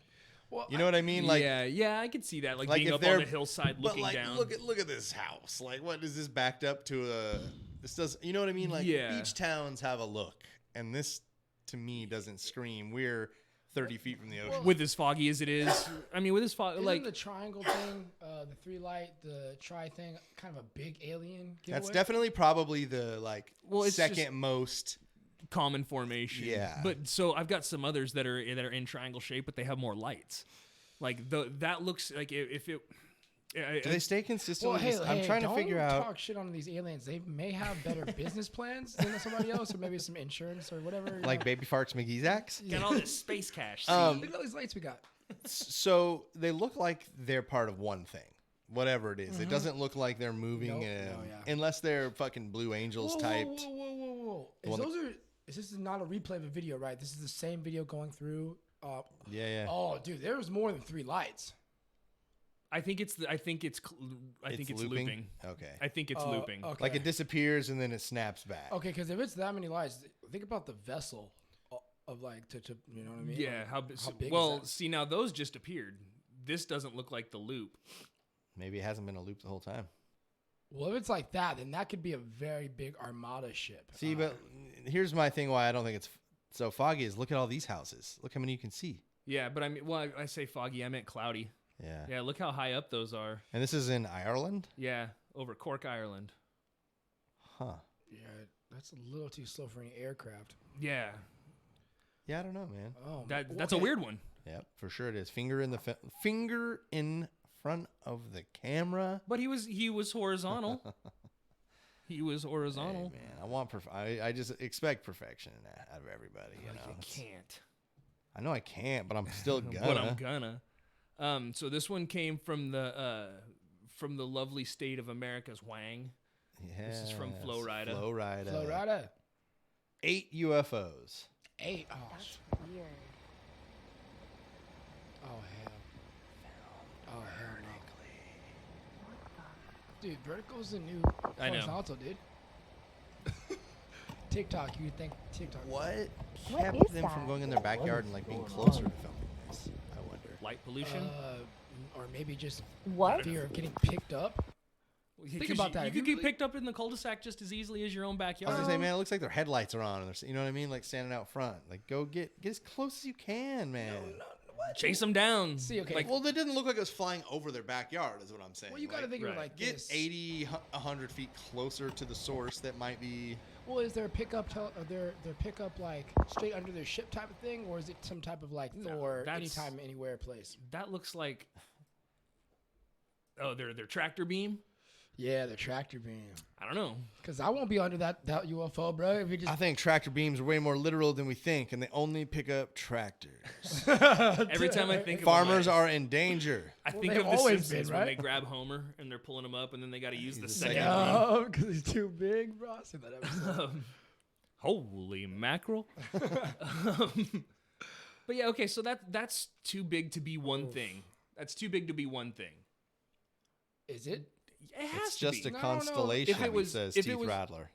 D: Well,
A: You know what I mean? Like,
B: yeah, I could see that. Like being
A: if
B: up
A: they're
B: on the hillside
A: but
B: looking
A: like,
B: down.
A: look at this house. Like, what is this backed up to a? This does. You know what I mean? Like,
B: Yeah.
A: beach towns have a look, and this to me doesn't scream. We're 30 feet from the ocean.
B: With as foggy as it is, I mean, with as foggy,
D: Isn't
B: like
D: the triangle thing, the three light, the tri thing, kind of a big alien giveaway?
A: That's definitely probably the
B: Well, it's
A: second
B: just-
A: most.
B: common formation.
A: Yeah.
B: But so I've got some others that are in triangle shape, but they have more lights. Like that looks like if it.
A: Do they stay consistent?
D: Well,
A: with this? I'm trying to figure
D: don't
A: out.
D: talk shit on these aliens. They may have better business plans than somebody else, or maybe some insurance or whatever. you
A: Like
D: know.
A: Baby Farts McGee's axe.
B: Got all this space cash. See?
D: Look at all these lights we got.
A: So they look like they're part of one thing, whatever it is. It doesn't look like they're moving,
D: Nope. No, yeah.
A: unless they're fucking Blue Angels
D: Whoa,
A: typed.
D: Whoa.
A: one
D: This is not a replay of a video, right? This is the same video going through.
A: Yeah.
D: Oh, dude, there was more than three lights.
B: I think it's looping.
A: Okay.
B: I think it's looping.
D: Okay.
A: Like it disappears and then it snaps back.
D: Okay, because if it's that many lights, think about the vessel of like to you know what I mean?
B: Yeah.
D: Like,
B: How
D: big
B: well?
D: is that?
B: See, now those just appeared. This doesn't look like the loop.
A: Maybe it hasn't been a loop the whole time.
D: Well, if it's like that, then that could be a very big armada ship.
A: See, but here's my thing why I don't think it's so foggy is look at all these houses. Look how many you can see.
B: Yeah, but I mean, well, I say foggy. I meant cloudy.
A: Yeah.
B: Yeah, look how high up those are.
A: And this is in Ireland?
B: Yeah, over Cork, Ireland.
A: Huh.
D: Yeah, that's a little too slow for any aircraft.
B: Yeah,
A: Yeah, I don't know, man.
D: Oh,
B: that's a
D: okay.
B: weird one.
A: Yep, for sure it is. Finger in front of the camera.
B: But he was horizontal. He was horizontal.
A: Hey, man, I want I just expect perfection out of everybody. You know,
B: You
A: It's-
B: can't.
A: I know I can't, but I'm still gonna.
B: But I'm gonna. So this one came from the lovely state of America's Wang.
A: Yes,
B: is from Florida.
D: Florida.
A: 8 UFOs.
D: 8. Oh,
C: That's weird.
D: oh hell. Oh hell no. Dude, Vertical's the new
B: I know.
D: horizontal, dude. TikTok, you think TikTok?
A: What
E: What
A: kept
E: is
A: them
E: that?
A: from going in their backyard and like being closer to filming this? I wonder.
B: Light pollution.
D: Or maybe just
E: What?
D: fear of getting picked up.
B: Think
D: about that.
B: You
D: If
B: could
D: you
B: get picked up in the cul-de-sac just as easily as your own
A: I was
B: backyard.
A: gonna say, man, it looks like their headlights are on, and they're, you know what I mean, like standing out front. Like, go get as close as you can, man.
B: Chase them down.
D: See, okay.
B: Like,
A: Well, they didn't look like it was flying over their backyard, is what I'm saying.
D: Well, you got to
A: Like,
D: think of it
B: right.
D: like
A: get
D: this.
A: 80, 100 feet closer to the source. That might be.
D: Well, is their pickup their pickup like straight under their ship type of thing, or is it some type of like
B: No,
D: Thor
B: that's-
D: anytime, anywhere place?
B: that looks like. Oh, their tractor beam.
D: Yeah, the tractor beam.
B: I don't know.
D: Because I won't be under that UFO, bro. If it just
A: I think tractor beams are way more literal than we think, and they only pick up tractors.
B: Every time I think of
A: Farmers
B: them,
A: are in danger.
B: I think
D: they've
B: of the
D: always
B: Simpsons
D: been,
B: when they
D: right?
B: grab Homer and they're pulling him up, and then they got to use the
A: the
B: second.
A: second
B: beam.
D: no, because he's too big, bro. I said that episode.
B: Holy mackerel! But yeah, okay. So that's too big to be one thing. That's too big to be one thing.
D: Is it?
B: It has
A: It's
B: to
A: just
B: be.
A: a
D: No, no.
A: constellation,
B: If it was-
A: says
B: if it
A: Teeth
B: was-
A: Rattler.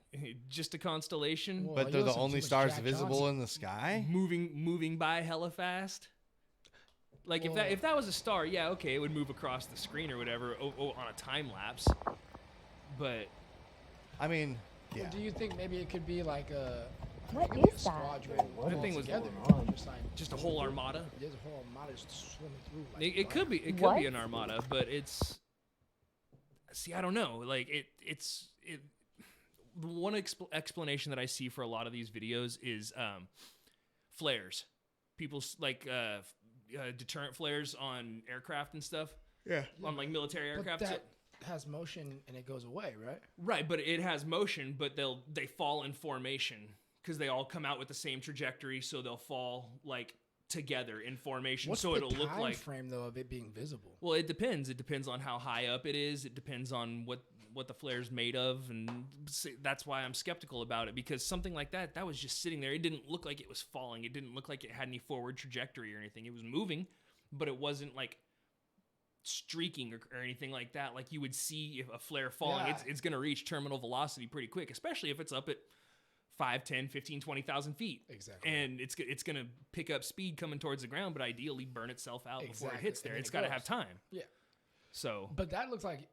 B: Just a constellation
D: Well,
A: But
D: you
A: they're the
D: listen to
A: only
D: too much
A: stars
D: Jack
A: visible
D: Johnson.
A: in the sky?
B: moving by hella fast. Like
D: Whoa.
B: if that was a star, yeah, okay, it would move across the screen or whatever on a time lapse. But
A: I mean,
D: Well,
A: yeah.
D: do you think maybe it could be like a
E: What
D: maybe a
E: is that?
D: squadron
B: That thing was
D: together? Just like
B: just a whole armada.
D: there's a whole armada just swimming through. Like
B: It could be
E: What?
B: an armada, but it's. See, I don't know. Like it's the one explanation that I see for a lot of these videos is flares. People's like deterrent flares on aircraft and stuff.
A: Yeah.
B: On like military
D: But
B: aircraft.
D: that has motion and it goes away, right?
B: Right, but it has motion, but they fall in formation because they all come out with the same trajectory, so they'll fall like together in formation.
D: What's
B: so
D: the
B: it'll look
D: time
B: like.
D: frame though of it being visible?
B: Well, it depends. It depends on how high up it is. It depends on what the flare's made of, and that's why I'm skeptical about it, because something like that was just sitting there. It didn't look like it was falling. It didn't look like it had any forward trajectory or anything. It was moving, but it wasn't like streaking or anything like that. Like you would see if a flare falling,
D: Yeah.
B: it's going to reach terminal velocity pretty quick, especially if it's up at 5, 10, 15, 20,000 feet.
D: Exactly.
B: And it's going to pick up speed coming towards the ground, but ideally burn itself out before it
D: Exactly.
B: hits there.
D: And then
B: It's
D: it
B: got to
D: goes.
B: have time.
D: Yeah.
B: So
D: But that looks like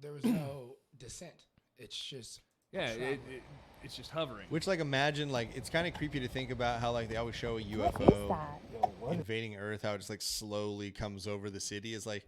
D: there was no descent. It's just
B: yeah,
D: traveling.
B: it's just hovering.
A: Which, like, imagine, like, it's kind of creepy to think about how, like, they always show a
E: What is
A: UFO
E: that?
A: invading Earth, how it just, like, slowly comes over the city. Is like,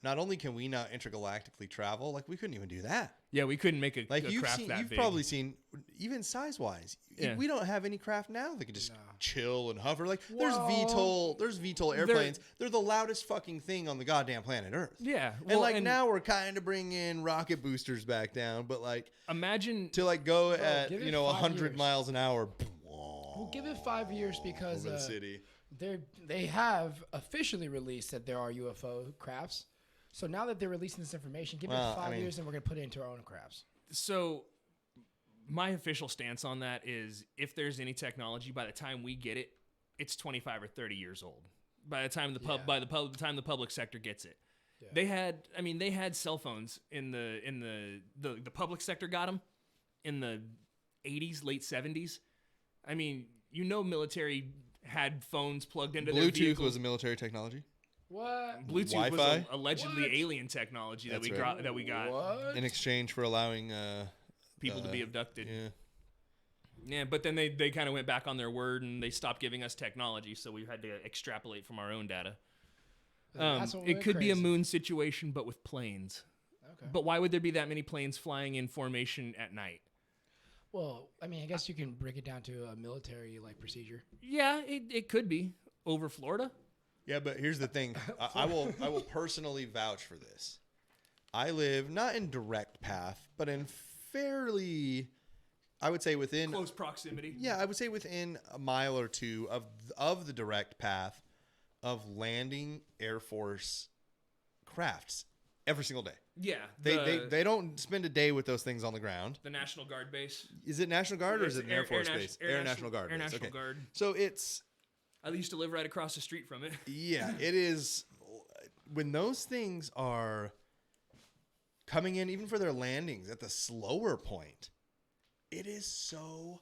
A: not only can we not intergalactically travel, like, we couldn't even do that.
B: Yeah, we couldn't make a
A: Like,
B: a
A: you've
B: craft that
A: you've
B: big.
A: probably seen, even size-wise,
B: Yeah.
A: we don't have any craft now that can just
D: No.
A: chill and hover. Like,
D: Well,
A: there's VTOL airplanes. They're the loudest fucking thing on the goddamn planet Earth.
B: Yeah,
A: And
B: well,
A: like now we're kind of bringing rocket boosters back down, but like
B: imagine
A: to like go at
D: give it 5
A: 100
D: years.
A: miles an hour.
D: We'll give it 5 years because
A: over the city.
D: they have officially released that there are UFO crafts. So now that they're releasing this information, give
A: Well,
D: it
A: I
D: 5
A: mean-
D: years and we're gonna put it into our own crafts.
B: so. My official stance on that is, if there's any technology, by the time we get it, it's 25 or 30 years old. By the time the time the public sector gets it,
D: Yeah.
B: they had cell phones in the public sector got them in the 80s, late 70s. I mean, military had phones plugged into their
A: Bluetooth
B: vehicles.
A: was a military technology
D: What?
B: Bluetooth
A: Wi-Fi?
B: was allegedly
D: What?
B: alien technology
A: That's
B: that
A: right.
B: we got
D: What?
A: in exchange for allowing
B: people to be abducted.
A: Yeah.
B: Yeah, but then they kind of went back on their word and they stopped giving us technology, so we had to extrapolate from our own data.
D: That's what
B: It
D: went
B: could be a
D: crazy.
B: moon situation, but with planes.
D: Okay.
B: But why would there be that many planes flying in formation at night?
D: Well, I mean, I guess you can break it down to a military like procedure.
B: Yeah, it could be over Florida.
A: Yeah, but here's the thing. I will personally vouch for this. I live not in direct path, but in fairly, I would say within
B: Close proximity.
A: Yeah, I would say within a mile or two of the direct path of landing Air Force crafts every single day.
B: Yeah.
A: They don't spend a day with those things on the ground.
B: The National Guard base.
A: Is it National Guard or is
B: It's
A: it an Air Force base? Air National Guard.
B: Air
A: base.
B: National
A: Okay.
B: Guard.
A: So it's
B: I used to live right across the street from it.
A: yeah, it is when those things are coming in, even for their landings at the slower point, it is so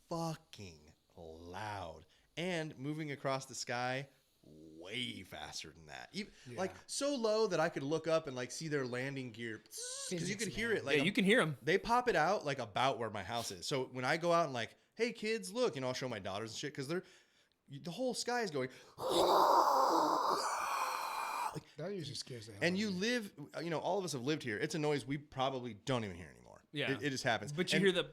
A: fucking loud and moving across the sky way faster than that. Even, like so low that I could look up and like see their landing gear because you could hear it. Like
B: Yeah, you can hear them.
A: they pop it out like about where my house is. So when I go out and like, hey kids, look, I'll show my daughters and shit because the whole sky is going.
D: That usually scares the hell
A: And
D: out
A: you
D: of me.
A: live, all of us have lived here. It's a noise we probably don't even hear anymore.
B: Yeah.
A: It just happens.
B: But you
A: And
B: hear the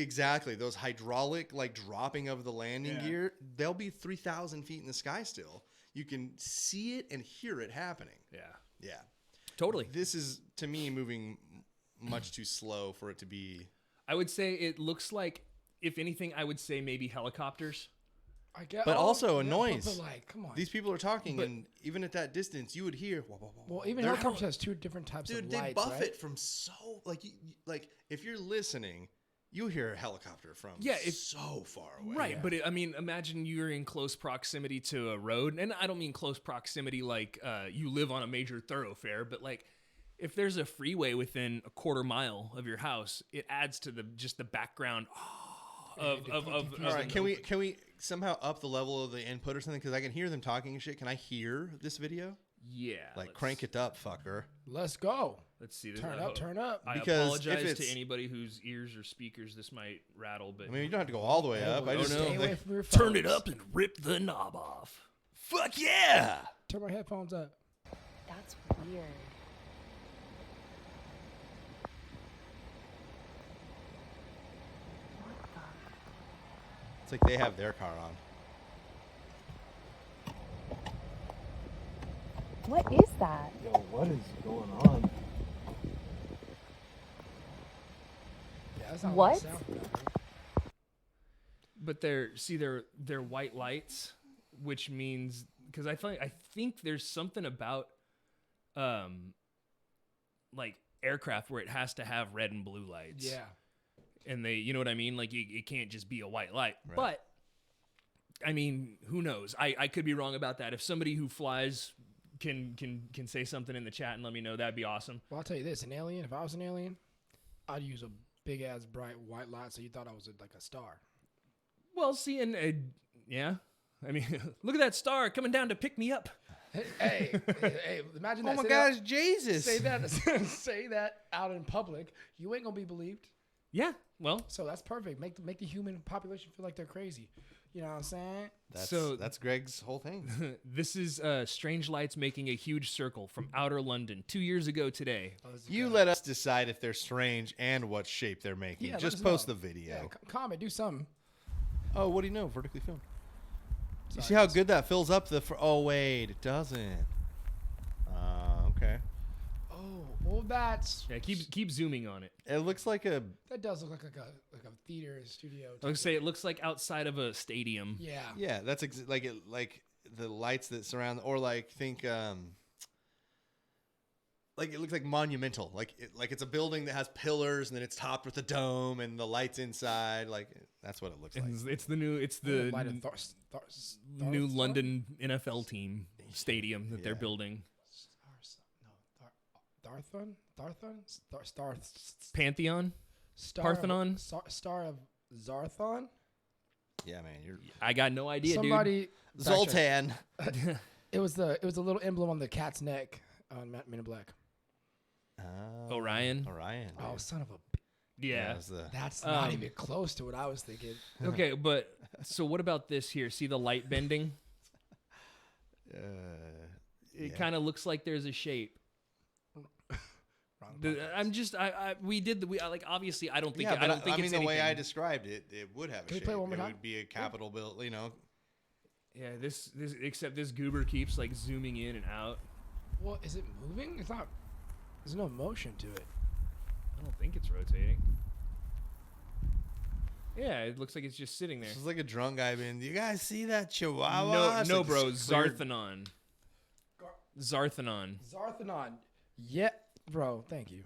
A: exactly those hydraulic like dropping of the landing
B: Yeah.
A: gear. They'll be 3,000 feet in the sky still. You can see it and hear it happening.
B: Yeah.
A: Yeah.
B: Totally.
A: This is, to me, moving much too slow for it to be.
B: I would say it looks like, if anything, I would say maybe helicopters.
D: I get,
A: But also a
D: yeah,
A: noise.
D: But like, come on.
A: These people are talking,
B: But-
A: and even at that distance, you would hear. Whoa, whoa, whoa,
D: well,
A: whoa.
D: even
A: They're
D: helicopters
A: hel-
D: has 2 different types
A: Dude,
D: of
A: they
D: lights,
A: buff
D: right?
A: it from so like if you're listening, you hear a helicopter from so far away.
B: Right, but I mean, imagine you're in close proximity to a road, and I don't mean close proximity like you live on a major thoroughfare, but like if there's a freeway within a quarter mile of your house, it adds to the background of
A: All right, can we somehow up the level of the input or something? Because I can hear them talking and shit. Can I hear this video?
B: Yeah,
A: Like crank it up, fucker.
D: Let's go.
B: Let's see.
D: Turn up, turn up.
B: I
A: Because if
B: apologize to
A: it's-
B: anybody whose ears or speakers this might rattle, but
A: I mean, you don't have to go all the way up. I just
D: Stay away from your
B: turn it
D: phones.
B: up and rip the knob off.
A: Fuck yeah!
D: Turn my headphones up.
E: That's weird.
A: It's like they have their car on.
E: What is that?
F: Yo, what is going on?
D: Yeah, that's not
E: What?
D: it sounds like, right?
B: But they're white lights, which means because I think there's something about like aircraft where it has to have red and blue lights.
D: Yeah.
B: And they, you know what I mean? Like it can't just be a white light.
A: Right.
B: But I mean, who knows? I could be wrong about that. If somebody who flies can say something in the chat and let me know, that'd be awesome.
D: Well, I'll tell you this: an alien. If I was an alien, I'd use a big ass bright white light so you thought I was like a star.
B: Well, see, and yeah, I mean, look at that star coming down to pick me up.
D: Hey, imagine that.
A: Oh my
D: Say
A: gosh,
D: that-
A: Jesus!
D: Say that. Say that out in public. You ain't gonna be believed.
B: Yeah, well,
D: So that's perfect. Make the human population feel like they're crazy. You know what I'm saying?
A: That's Greg's whole thing.
B: this is Strange Lights making a huge circle from outer London 2 years ago today.
A: You let us decide if they're strange and what shape they're making.
D: Yeah, let
A: Just
D: us
A: post
D: know.
A: the video.
D: Yeah, comment, do something.
A: Oh, what do you know? Vertically filmed. You
D: Sorry,
A: see how
D: guys.
A: good that fills up the? Oh wait, it doesn't. Okay.
D: Oh, well, that's
B: Yeah, keep zooming on it.
A: It looks like a.
D: that does look like a theater studio.
B: I would say it looks like outside of a stadium.
D: Yeah.
A: Yeah, that's like it. Like the lights that surround, or like think. Like it looks like monumental. Like it's a building that has pillars and then it's topped with a dome and the lights inside. Like that's what it looks like.
B: It's the
D: Light of
B: new London NFL team stadium that they're building. Pantheon? Parthenon?
D: Star of Zarthon.
A: Yeah, man, you're
B: I got no idea,
D: Somebody
A: Zoltan.
D: It was the little emblem on the cat's neck on Men in Black.
B: Orion?
A: Orion.
D: Oh,
A: dude.
D: son of a!
B: dude. Yeah.
A: That was the-
D: That's not even close to what I was thinking.
B: Okay, but so what about this here? See the light bending? It
A: yeah.
B: kind of looks like there's a shape. Obviously I don't think
A: Yeah,
B: I don't think
A: I mean
B: it's
A: the way I
B: anything.
A: described it, it would have a
D: Can we
A: shape.
D: play one more
A: It
D: time?
A: would be a capital build, you know.
B: Yeah, this except this goober keeps like zooming in and out.
D: Well, is it moving? It's not. There's no motion to it.
B: I don't think it's rotating. Yeah, it looks like it's just sitting there.
A: This is like a drunk guy being, do you guys see that chihuahua? It's
B: No,
A: like
B: bro,
A: this clear-
B: Zarthanon. Zarthanon.
D: Zarthanon. Yeah, bro. Thank you.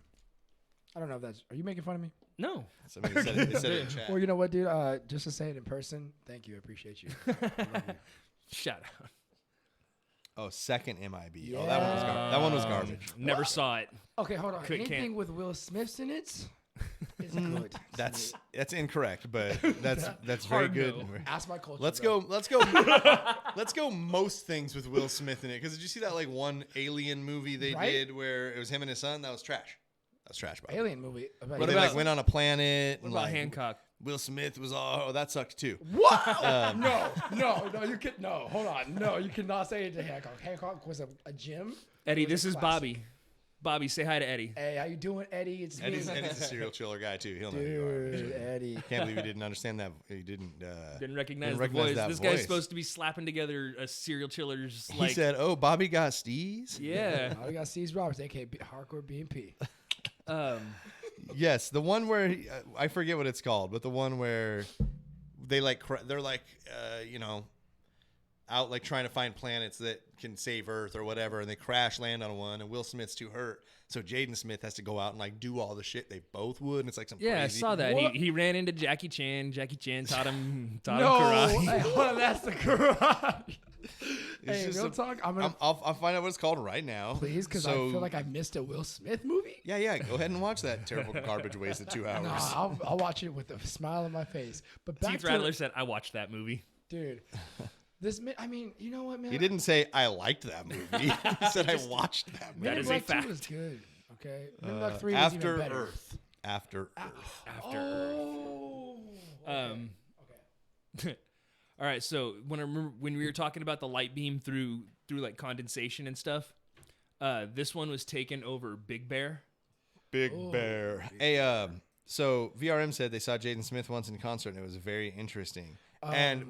D: I don't know if that's. Are you making fun of me?
B: No.
A: Somebody said it in chat.
D: Well, you know what, dude? Just to say it in person, thank you. I appreciate you. I love you.
B: Shout out.
A: Oh, second MIB. Oh, that one was garbage.
B: Never saw it.
D: Okay, hold on.
B: Can't-
D: Anything with Will Smith in it is good.
A: That's incorrect, but that's very
B: Hard
A: good.
B: no.
D: Ask my culture.
A: Let's
D: bro.
A: go. Let's go. Most things with Will Smith in it. Because did you see that like one Alien movie they
D: Right?
A: did where it was him and his son? That was trash. That was trash. Bro.
D: Alien movie.
A: Where
B: What
A: they
B: about-
A: like went on a planet
B: What
A: and
B: about
A: like
B: Hancock?
A: Will Smith was all. Oh, that sucked too.
D: What? No, you can no. Hold on. No, you cannot say it to Hancock. Hancock was a gem.
B: Eddie,
D: It was
B: this
D: a
B: is
D: classic.
B: Bobby. Bobby, say hi to Eddie.
D: Hey, how you doing, Eddie? It's
A: Eddie's
D: me.
A: a serial killer guy too. He'll know who you are.
D: Dude, Eddie.
A: Can't believe he didn't understand that. He didn't.
B: Didn't recognize
A: didn't
B: the
A: recognize
B: voice.
A: that
B: This
A: voice.
B: guy's supposed to be slapping together a serial killer's
A: He said, "Oh, Bobby got steez."
B: Yeah.
D: Oh, we got Steve Roberts, aka Hardcore BMP.
A: Yes, the one where I forget what it's called, but the one where they they're out like trying to find planets that can save Earth or whatever, and they crash land on one, and Will Smith's too hurt, so Jaden Smith has to go out and like do all the shit they both would, and it's like some
B: Yeah,
A: crazy.
B: I saw that.
D: What?
B: He ran into Jackie Chan. Jackie Chan taught him
D: No,
B: karate.
D: hey, hold on, that's the karate.
A: It's
D: Hey,
A: just
D: real talk. I'm gonna
A: I'll find out what it's called right now,
D: please, because I feel like I missed a Will Smith movie.
A: yeah, go ahead and watch that terrible garbage wasted 2 hours.
D: No, I'll watch it with a smile on my face. But back
B: Keith
D: to
B: Rattler said, "I watched that movie."
D: dude. I mean, you know what, man?
A: He didn't say I liked that movie. He said I watched that movie.
B: That
D: Men in
B: is a
D: Black 2
B: fact.
D: was good. Okay, Men in Black 3 was
A: After
D: even better.
A: Earth. After Earth.
B: After Earth.
D: Oh. Okay.
B: All right, so when we were talking about the light beam through like condensation and stuff, this one was taken over Big Bear.
A: Big Bear. Hey, so VRM said they saw Jaden Smith once in concert and it was very interesting. And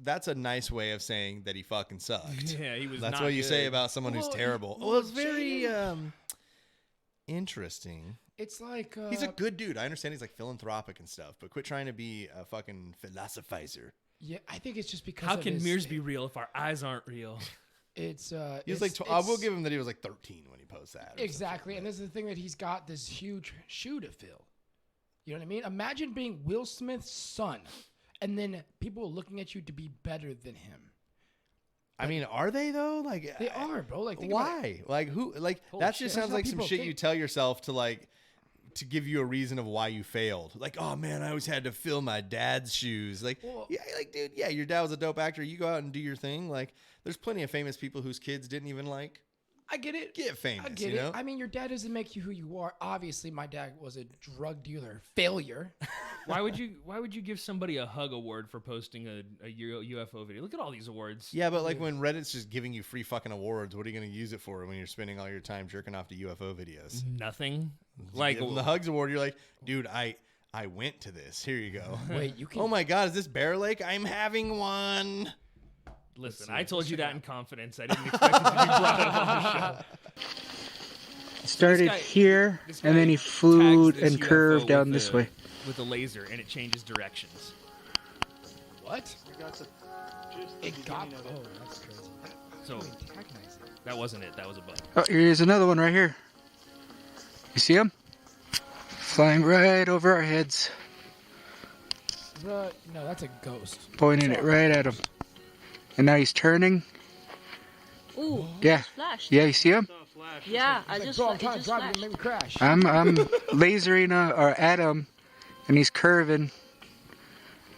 A: that's a nice way of saying that he fucking sucked.
B: Yeah, he was.
A: That's
B: not
A: what you
B: good.
A: say about someone who's
D: Well,
A: terrible.
D: well,
A: Well, it's very
D: Jaden-
A: interesting.
D: It's like
A: He's a good dude. I understand he's like philanthropic and stuff, but quit trying to be a fucking philosophizer.
D: Yeah, I think it's just because.
B: How
D: of
B: can
D: his,
B: mirrors be real if our eyes aren't real?
D: It's
A: He was
D: it's-
A: like, I will
D: it's-
A: give him that he was like 13 when he posted that. or
D: exactly,
A: something.
D: and this is the thing that he's got this huge shoe to fill. You know what I mean? Imagine being Will Smith's son, and then people looking at you to be better than him.
A: I mean, are they though? Like
D: They are, bro. Like, think about it.
A: why? Like who? Like
B: Holy
A: that
B: shit.
A: just
D: That's
A: sounds
D: how
A: like some
D: people
A: shit
D: think.
A: you tell yourself to give you a reason of why you failed. Like, oh man, I always had to fill my dad's shoes. Like,
D: Well-
A: yeah, like dude, yeah, your dad was a dope actor. You go out and do your thing. Like, there's plenty of famous people whose kids didn't even like
D: I get it.
A: get famous.
D: I get
A: you
D: it.
A: know?
D: I mean, your dad doesn't make you who you are. Obviously, my dad was a drug dealer failure.
B: Why would you give somebody a hug award for posting a UFO video? Look at all these awards.
A: Yeah, but like when Reddit's just giving you free fucking awards, what are you going to use it for when you're spending all your time jerking off to UFO videos?
B: Nothing. Like
A: Give them the Hugs Award, you're like, dude, I went to this. Here you go.
D: Wait, you can.
A: Oh my God, is this Bear Lake? I'm having one.
B: listen, I told you that in confidence. I didn't expect it to be brought up on the show.
G: Started
B: guy-
G: here,
B: This
G: and then
B: guy
G: he flew
B: tags this
G: and
B: UFO
G: curved down
B: with
G: this
B: a-
G: way.
B: with a laser, and it changes directions.
D: What? It got. Oh, that's crazy.
B: So
D: Antagonize it.
B: that wasn't it. That was a bug.
G: Oh, here's another one right here. You see him? Flying right over our heads,
D: No, that's a ghost.
G: pointing it right at him. And now he's turning.
H: Ooh,
G: Yeah.
H: flashed.
G: Yeah, you see him?
H: Yeah, I
D: Like,
H: just,
D: bro, I'm
H: it
D: trying to
H: just
D: drive you
H: flashed.
D: to make me crash.
G: I'm lasering or at him, and he's curving.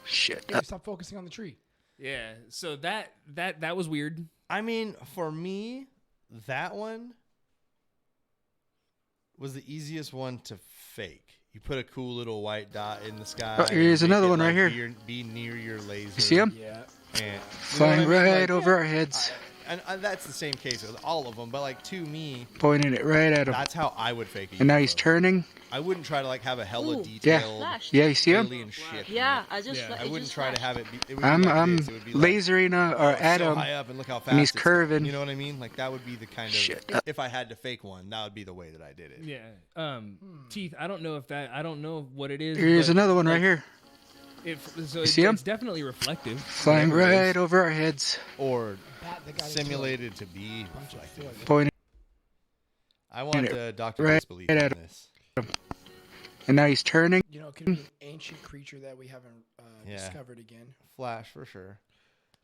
G: Shit.
D: Yeah, stop focusing on the tree.
B: Yeah. So that was weird.
A: I mean, for me, that one was the easiest one to fake. You put a cool little white dot in the sky.
G: Oh, here's
A: and make
G: another
A: it,
G: one right
A: like,
G: here.
A: Be near your laser.
G: You see him?
D: Yeah.
A: And, you know
G: Flying
A: what I mean?
G: right
A: Like,
G: over our heads,
A: and that's the same case with all of them. But like to me,
G: pointing it right at him.
A: that's how I would fake it.
G: And now he's turning.
A: I wouldn't try to like have a hella
H: Ooh.
A: detailed
H: Flashed.
G: Yeah, you see him?
A: alien shit.
H: Yeah, I just,
B: Yeah.
H: it
A: I wouldn't
H: just
A: try to
H: flashed.
A: have it. It would be
G: I'm
A: like this. It would be like,
G: lasering or at
A: so
G: him.
A: high up and look how fast
G: and he's
A: it's going.
G: curving.
A: You know what I mean? Like that would be the kind of
G: Shit.
A: if I had to fake one, that would be the way that I did it.
B: Yeah. Teeth. I don't know what it is.
G: Here's
B: but,
G: another one right
B: like,
G: here.
B: It's
G: see him?
B: definitely reflective.
G: Flying
A: whatever it is.
G: right over our heads,
A: Or
D: Bat the guy that
A: simulated to be
D: killed a bunch of
A: reflective.
D: foot.
G: pointing.
A: I want
G: it
A: Dr.
G: right
A: Disbelief
G: at
A: on
G: him.
A: this.
G: And now he's turning.
D: You know, it could be an ancient creature that we haven't
A: Yeah.
D: discovered again.
A: Flash for sure.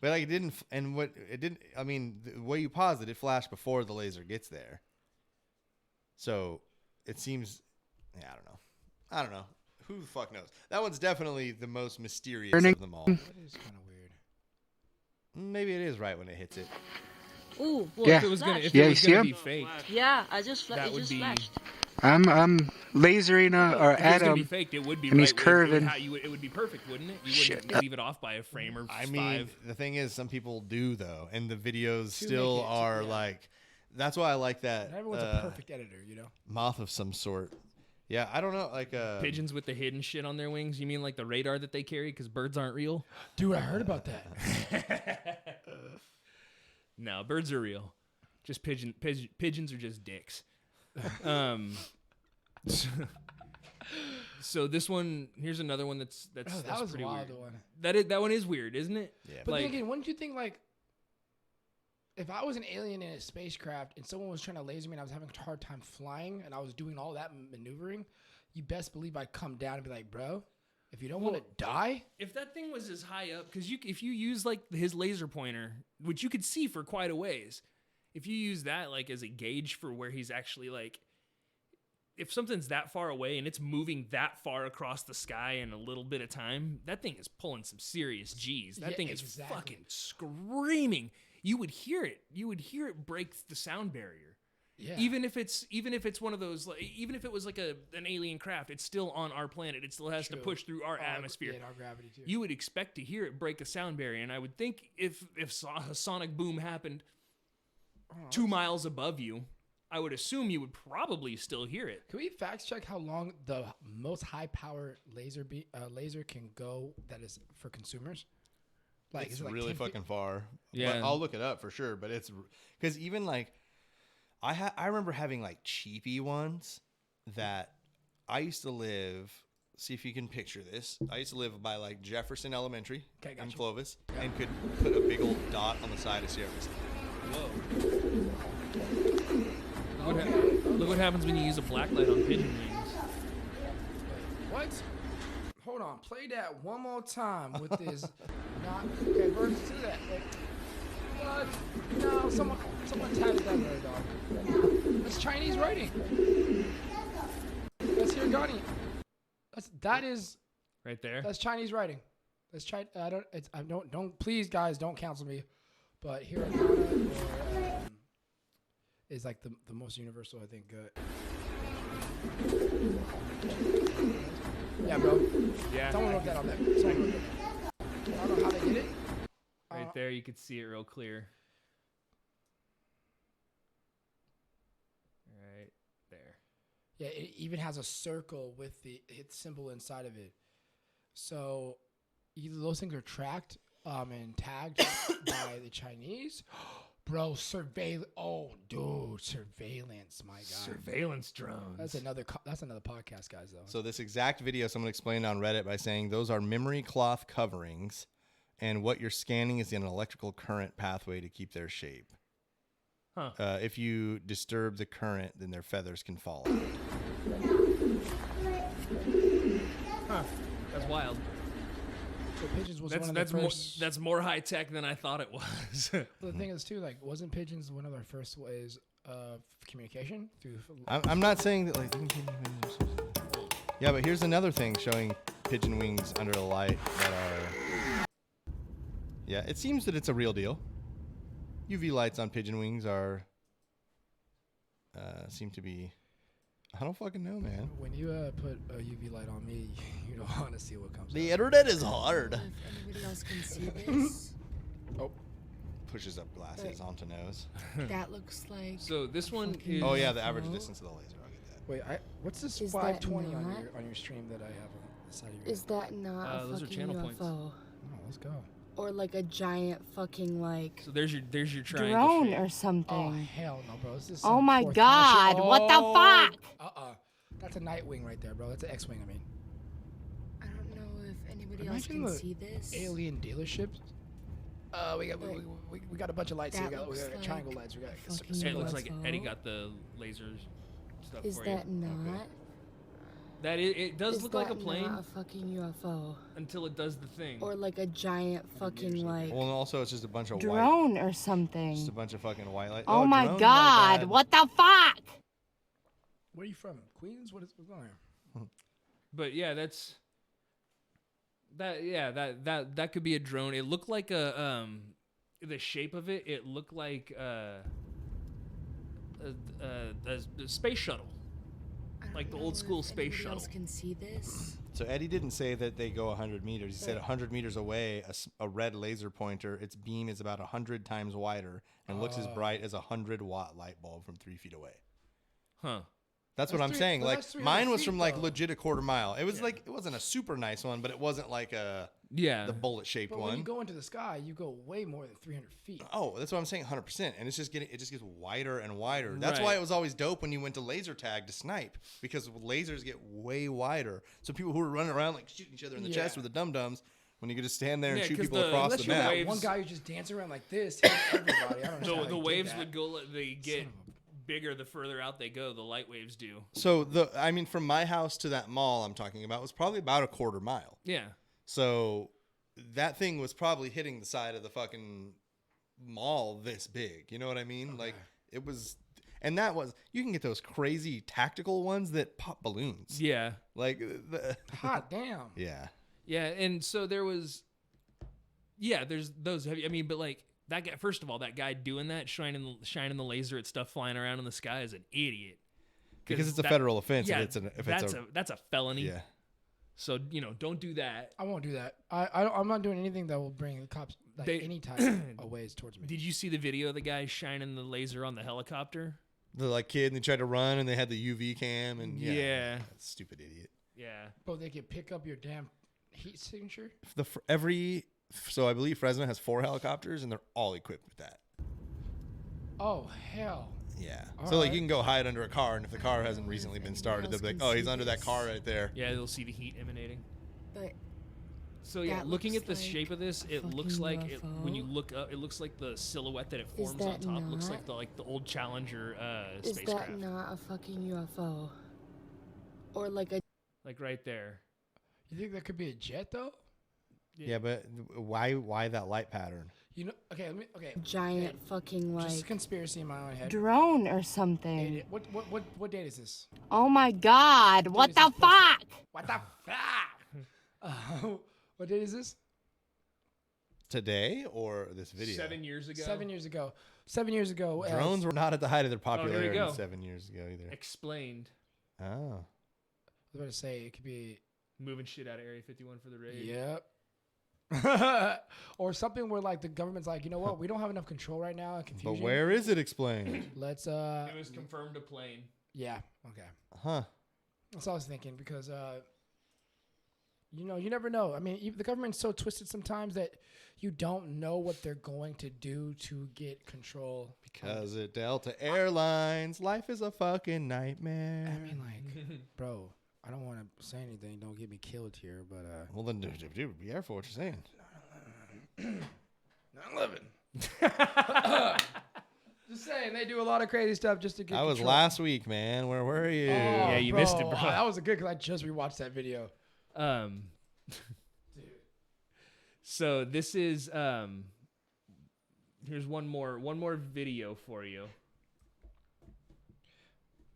A: But like it didn't, and what it didn't. I mean, the way you paused it, it flashed before the laser gets there. So it seems. Yeah, I don't know. Who the fuck knows? That one's definitely the most mysterious
G: Turning.
A: of them all.
D: That is kind of weird.
A: Maybe it is right when it hits it.
H: Ooh, well,
G: Yeah.
B: If it was gonna,
H: flashed.
G: Yeah,
B: it
G: you
B: was
G: see
B: gonna
G: him?
B: be fake,
H: Yeah, I just,
B: That
H: it
B: would
H: just
B: be-
H: flashed.
G: I'm lasering or
B: if it was
G: at
B: gonna be
G: him.
B: faked, it would be
G: and he's
B: right.
G: curving.
B: It would be perfect, wouldn't it? You
G: Shit.
B: wouldn't leave it off by a frame or
A: I
B: five.
A: mean, the thing is, some people do though, and the videos
D: To
A: still
D: make it,
A: are
D: yeah.
A: like That's why I like that.
D: Not everyone's a perfect editor, you know.
A: Moth of some sort. Yeah, I don't know, like
B: Pigeons with the hidden shit on their wings. You mean like the radar that they carry because birds aren't real?
D: Dude, I heard about that.
B: No, birds are real. Just pigeons are just dicks. So this one, here's another one that's
D: that
B: that's
D: was a
B: pretty
D: wild
B: weird.
D: one.
B: That one is weird, isn't it?
A: Yeah.
D: But
B: like,
D: then again, wouldn't you think like if I was an alien in a spacecraft and someone was trying to laser me and I was having a hard time flying and I was doing all that maneuvering, you best believe I'd come down and be like, bro, if you don't want to die.
B: if that thing was as high up, because if you use like his laser pointer, which you could see for quite a ways, if you use that like as a gauge for where he's actually like, if something's that far away and it's moving that far across the sky in a little bit of time, that thing is pulling some serious G's. That thing is fucking screaming. You would hear it. You would hear it break the sound barrier.
D: Yeah.
B: Even if it's one of those, like, even if it was like an alien craft, it's still on our planet. It still has to push through our atmosphere.
D: Yeah, and our gravity too.
B: You would expect to hear it break a sound barrier, and I would think if a sonic boom happened 2 miles above you, I would assume you would probably still hear it.
D: Can we fact check how long the most high power laser can go that is for consumers? Like,
A: it's
D: is it like
A: really
D: 10 feet?
A: fucking far.
B: Yeah.
A: But I'll look it up for sure. But it's because even like I remember having like cheapy ones that I used to live. See if you can picture this. I used to live by like Jefferson Elementary in
D: gotcha.
A: Clovis, and could put a big old dot on the side of Sierra Vista.
B: Look what happens when you use a blacklight on pigeon wings.
D: What? Hold on. Play that one more time with this. Not okay. Birds do that. Like, what? No, someone tatted that bird, dog. That's Chinese writing. That's Hiragana. That is
B: Right there.
D: That's Chinese writing. That's don't please guys don't cancel me. But hiragana is like the most universal, I think. Yeah, bro.
B: Yeah.
D: Someone wrote that on there. I don't know how they did it.
B: Right there, you could see it real clear. Right there.
D: Yeah, it even has a circle with the hit symbol inside of it. So either those things are tracked and tagged by the Chinese. Bro, surveillance. Oh, dude, surveillance, my God.
B: Surveillance drones.
D: That's another podcast, guys, though.
A: So this exact video, someone explained on Reddit by saying those are memory cloth coverings, and what you're scanning is an electrical current pathway to keep their shape.
B: Huh.
A: If you disturb the current, then their feathers can fall out.
B: Huh. That's wild.
D: So pigeons was one of the first.
B: That's more high tech than I thought it was.
D: Well, the thing is, too, like, wasn't pigeons one of our first ways of communication?
A: I'm not saying that, like... Yeah, but here's another thing showing pigeon wings under the light that are... Yeah, it seems that it's a real deal. UV lights on pigeon wings are... seem to be... I don't fucking know, man.
D: When you put a UV light on me, you don't want to see what comes
A: The
D: out.
A: internet is hard.
I: If anybody else can see this,
A: Oh. Pushes up glasses onto nose.
I: that looks like.
B: So this one is...
A: Oh, yeah, the average distance of the laser. I'll get that.
D: Wait, what's this
I: Is that
D: 520
I: not-
D: on your stream that I have on the side of your
I: Is that not a
B: those are
I: fucking
B: channel
I: UFO?
B: points.
D: Oh, let's go.
I: Or like a giant fucking like
B: So there's your triangle
I: drone
B: shape.
I: or
D: Oh,
I: something.
D: hell no, bro. This is
I: Oh
D: some
I: my
D: fourth
I: God,
D: township.
I: what the fuck?
D: That's a Nightwing right there, bro. That's an X-Wing, I mean.
I: I don't know if anybody else
D: Imagine
I: can
D: the
I: see this.
D: alien dealerships. We got a bunch of lights here.
I: That
D: We got
I: looks
D: triangle
I: like
D: lights. We got
I: a fucking
B: It looks like
I: UFO.
B: Eddie got the laser stuff
I: Is
B: for
I: that
B: you.
I: not?
B: That it does
I: Is
B: look like a
I: that
B: plane
I: not a fucking UFO?
B: until it does the thing.
I: Or like a giant fucking like
A: Well, and also it's just a bunch of white...
I: drone or something.
A: Just a bunch of fucking white lights.
I: Oh my
A: drone,
I: God,
A: bad.
I: what the fuck?
D: Where are you from? Queens? What's going on?
B: But yeah, that's that could be a drone. It looked like a the shape of it. It looked like a space shuttle. like the old school space
I: Anybody
B: shuttle.
I: else can see this.
A: So Eddie didn't say that they go 100 meters. He said 100 meters away, a red laser pointer, its beam is about 100 times wider and looks as bright as a 100-watt light bulb from 3 feet away.
B: Huh.
A: That's what I'm saying.
D: well,
A: Like
D: that's 300
A: mine was
D: feet,
A: from like
D: though.
A: legit a quarter mile. It was like it wasn't a super nice one, but it wasn't like the bullet shaped
D: But
A: one.
D: when you go into the sky, you go way more than 300 feet.
A: Oh, that's what I'm saying, 100%. And it just gets wider and wider. That's why it was always dope when you went to laser tag to snipe, because lasers get way wider. So people who were running around like shooting each other in the chest with the dum-dums, when you could just stand there and shoot people across
D: Unless
A: the
D: you're
A: map.
D: that one guy who's just dancing around like this, hitting everybody. I don't know.
B: The waves would go. They get bigger the further out they go. The light waves do.
A: So from my house to that mall I'm talking about was probably about a quarter mile.
B: Yeah.
A: So that thing was probably hitting the side of the fucking mall this big. You know what I mean? Okay. Like it was, and that was, you can get those crazy tactical ones that pop balloons.
B: Yeah.
A: Like
D: hot damn.
A: Yeah.
B: Yeah, and so there's those heavy. I mean, but like that guy. First of all, that guy doing that, shining the laser at stuff flying around in the sky, is an idiot.
A: Because it's a federal offense.
B: Yeah,
A: if
B: that's a felony.
A: Yeah.
B: So don't do that.
D: I won't do that. I'm not doing anything that will bring the cops any type of ways towards me.
B: Did you see the video of the guy shining the laser on the helicopter?
A: The like kid, and they tried to run, and they had the UV cam, and
B: yeah.
A: Stupid idiot.
B: Yeah.
D: But they can pick up your damn heat signature.
A: So I believe Fresno has 4 helicopters, and they're all equipped with that.
D: Oh hell.
A: Yeah.
D: All
A: so like
D: right.
A: you can go hide under a car, and if the car hasn't recently been started, they'll be like, "Oh, he's under that car right there."
B: Yeah, they'll see the heat emanating.
I: But
B: so yeah,
I: that
B: looking at
I: looks
B: the
I: like
B: shape of this,
I: a
B: it looks
I: fucking
B: like when you look up, it looks like the silhouette that it
I: Is
B: forms on
I: that
B: top looks like
I: not-
B: the old Challenger
I: is
B: spacecraft.
I: that not a fucking UFO? Or like a
B: Like right there.
D: You think that could be a jet though?
A: Yeah, but why that light pattern?
D: You know, okay,
I: giant fucking
D: just a
I: like
D: conspiracy in my own head.
I: drone or something?
D: Hey, what date is this?
I: Oh my god! What
D: is
I: the
D: this posted?
I: fuck?
D: What the fuck? What date is this?
A: Today or this video?
B: 7 years ago.
D: 7 years ago. 7 years ago.
A: Drones were not at the height of their
B: here we
A: popularity
B: go.
A: 7 years ago either.
B: Explained.
A: Oh.
D: I was about to say it could be.
B: Moving shit out of Area 51 for the raid.
D: Yep. Or something where like the government's like, you know what, we don't have enough control right now and confusion.
A: But where is it explained?
D: Let's
B: It was confirmed a plane.
D: yeah, okay.
A: Huh.
D: That's what I was thinking because you never know. I mean, the government's so twisted sometimes that you don't know what they're going to do to get control.
A: Because at Delta Airlines, life is a fucking nightmare.
D: I mean, like, bro, I don't want to say anything. Don't get me killed here, but
A: Well, then, dude, be careful what you're saying.
D: 9/11. Just saying, they do a lot of crazy stuff just to get.
A: That was
D: control.
A: last week, man. Where were you?
B: Yeah, you missed it, bro.
D: That was a good because I just rewatched that video.
B: So this is here's one more video for you.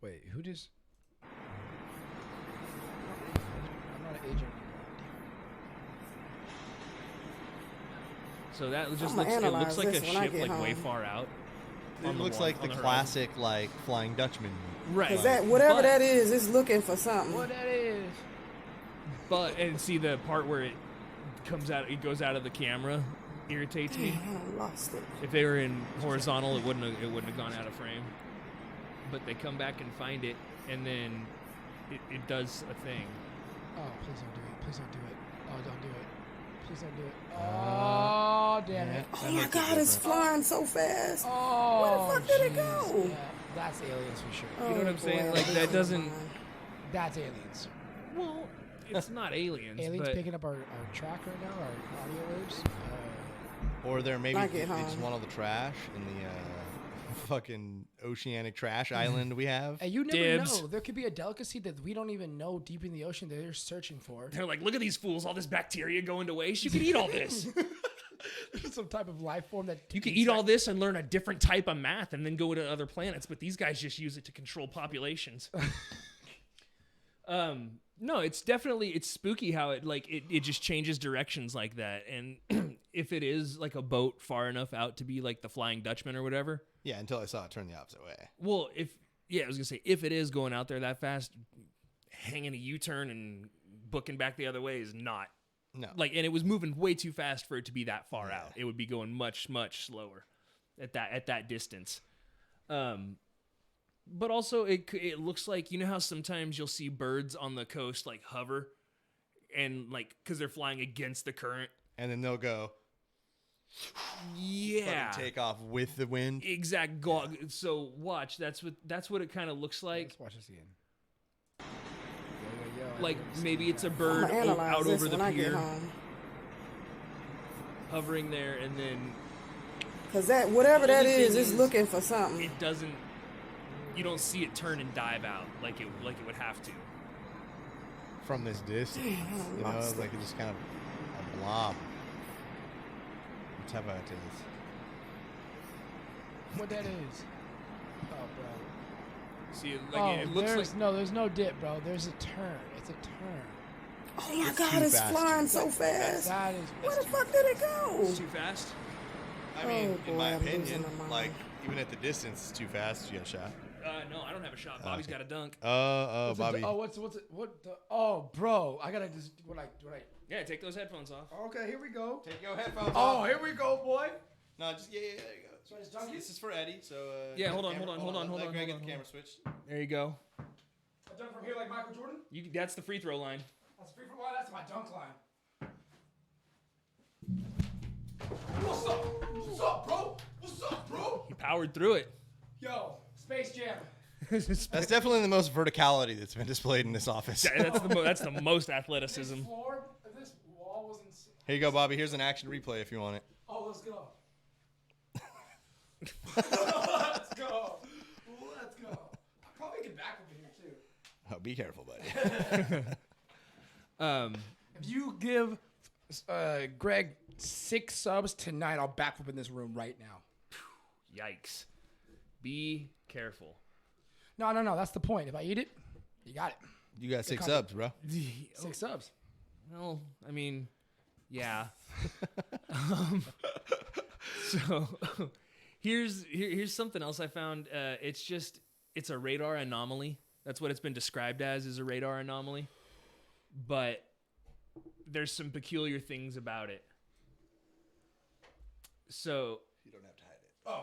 D: Wait, who just? I'm not an agent anymore.
B: So that just
J: I'ma
B: looks
J: analyze
B: like a
J: this when I
B: ship
J: get
B: like way
J: home.
B: far out.
A: It looks like the classic like Flying Dutchman.
B: Right.
J: Cause that whatever
B: But-
J: that is, it's looking for something.
D: What that is?
B: But and see the part where it goes out of the camera irritates me.
J: I lost it.
B: If they were in horizontal, it wouldn't have gone out of frame. But they come back and find it, and then it does a thing.
D: Oh, please don't do it. Please don't do it. Oh, don't do it. Please don't do it. Oh, damn it.
J: Oh my God, it's flying so fast.
D: Oh,
J: Where the fuck did it
D: jeez.
J: go?
D: Yeah, that's aliens for sure.
B: You know what I'm saying?
J: boy,
B: Like
J: this
B: that
J: is
B: doesn't.
J: mine.
D: That's aliens.
B: Well, it's not aliens.
D: Aliens
B: but
D: picking up our track right now, our audio waves.
A: Or they're maybe
J: Like
A: they
J: it,
A: just
J: huh?
A: want all the trash in the fucking oceanic trash island we have.
D: And you never
B: Dibs.
D: know. There could be a delicacy that we don't even know deep in the ocean that they're searching for.
B: they're like, look at these fools! All this bacteria going to waste. You can eat all this.
D: Some type of life form that
B: You can eat all this and learn a different type of math, and then go to other planets. But these guys just use it to control populations. No, it's spooky how it just changes directions like that. And if it is like a boat far enough out to be like the Flying Dutchman or whatever,
A: Yeah, until I saw it turn the opposite way.
B: well, if Yeah, I was gonna say, if it is going out there that fast, hanging a U-turn and booking back the other way is not.
A: No.
B: Like, and it was moving way too fast for it to be that far out. It would be going much, much slower at that distance. But also it looks like, you know how sometimes you'll see birds on the coast like hover and like because they're flying against the current,
A: and then they'll go.
B: Yeah.
A: Fucking take off with the wind.
B: Exact. So watch. That's what it kind of looks like.
D: Let's watch this again.
B: Like maybe it's a bird out over the pier, hovering there, and then
J: because that whatever that is looking for something.
B: It doesn't. You don't see it turn and dive out like it would have to.
A: From this distance, you know, like it's just kind of a blob. Whatever it is.
D: What that is? Oh, bro.
B: See, like it looks like
D: there's no dip, bro. There's a turn. It's a turn.
J: Oh my God, it's flying so fast.
D: That is.
J: Where the fuck did it go?
B: It's too fast.
A: I mean, in my opinion, like even at the distance, it's too fast. You got a shot.
B: No, I don't have a shot. Bobby's got a dunk.
A: Bobby.
D: What the? Oh, bro, I gotta just what I.
B: Yeah, take those headphones off.
D: Okay, here we go.
A: Take your headphones
D: Oh,
A: off.
D: here we go, boy.
A: No, just there you go.
D: So I just dunk it?
A: This is for Eddie. So
B: Yeah, hold on.
A: Let Greg get the camera switch.
B: There you go.
D: I dunk from here like Michael Jordan.
B: That's the free throw line.
D: That's free for line. That's my dunk line. What's up? What's up, bro? What's up, bro?
B: He powered through it.
D: Yo, Space Jam.
A: That's definitely the most verticality that's been displayed in this office.
B: That's the most athleticism.
D: This wall was insane.
A: Here you go, Bobby. Here's an action replay if you want it.
D: Oh, let's go. Let's go. Let's go. I'll probably get back over here too.
A: Oh, be careful, buddy.
D: If you give Greg 6 subs tonight, I'll backflip in this room right now.
B: Yikes. Be careful.
D: No. That's the point. If I eat it, you got it.
A: You got 6 subs, bro.
D: 6 subs.
B: Well, I mean, yeah. So here's something else I found. It's a radar anomaly. That's what it's been described as, is a radar anomaly. But there's some peculiar things about it. So
A: You don't have to hide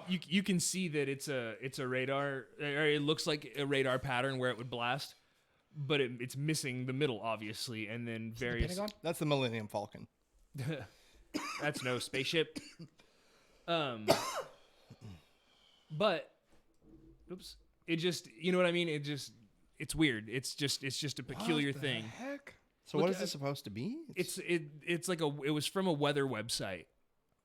A: it.
B: you can see that it's a radar, or it looks like a radar pattern where it would blast, but it's missing the middle, obviously, and then various.
A: That's the Millennium Falcon.
B: That's no spaceship. But oops, it just, you know what I mean? It's weird. It's just a peculiar thing.
D: Heck?
A: So what is this supposed to be?
B: It's like it was from a weather website,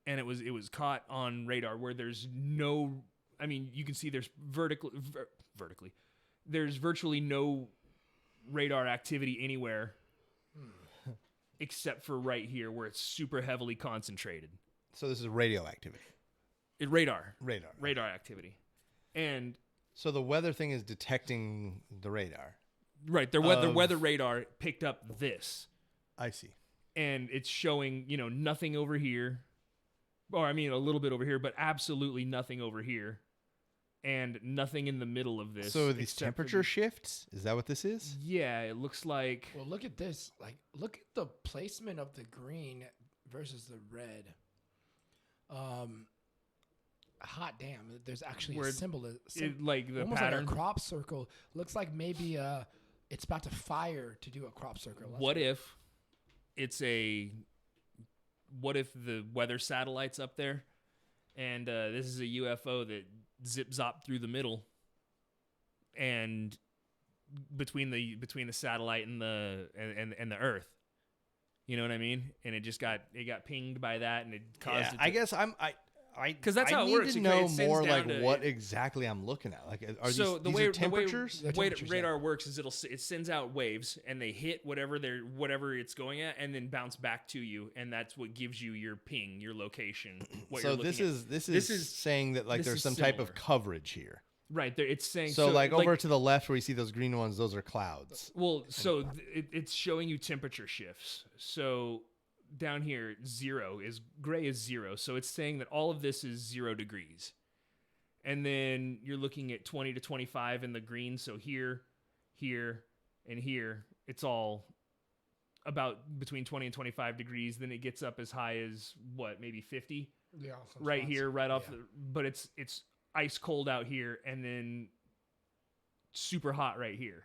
B: and it was caught on radar where there's no. I mean, you can see there's vertically. There's virtually no radar activity anywhere, except for right here where it's super heavily concentrated.
A: So this is radio activity.
B: Radar activity, and
A: so the weather thing is detecting the radar.
B: Right, their weather radar picked up this.
A: I see.
B: And it's showing, nothing over here. Or I mean a little bit over here, but absolutely nothing over here. And nothing in the middle of this.
A: So these temperature shifts? Is that what this is?
B: Yeah, it looks like.
D: Well, look at this. Like, look at the placement of the green versus the red. Hot damn! There's actually a symbol.
B: Like the
D: almost
B: pattern.
D: Like a crop circle. Looks like maybe it's about to fire to do a crop circle.
B: What if the weather satellite's up there, and this is a UFO that zip zop through the middle, and between the satellite and the Earth, you know what I mean? And it got pinged by that, and it caused.
A: I guess because
B: that's how it works.
A: I need to know more like what exactly I'm looking at. Like, are these temperatures?
B: The way radar works is it sends out waves, and they hit whatever it's going at, and then bounce back to you, and that's what gives you your ping, your location.
A: So this is saying that like there's some type of coverage here.
B: Right there, it's saying
A: so like over to the left where you see those green ones, those are clouds.
B: Well, so it's showing you temperature shifts. So down here, gray is 0. So it's saying that all of this is 0 degrees. And then you're looking at 20 to 25 in the green. So here, and here, it's all about between 20 and 25 degrees. Then it gets up as high as what, maybe 50
D: Yeah,
B: right here, right off. But it's ice cold out here, and then super hot right here.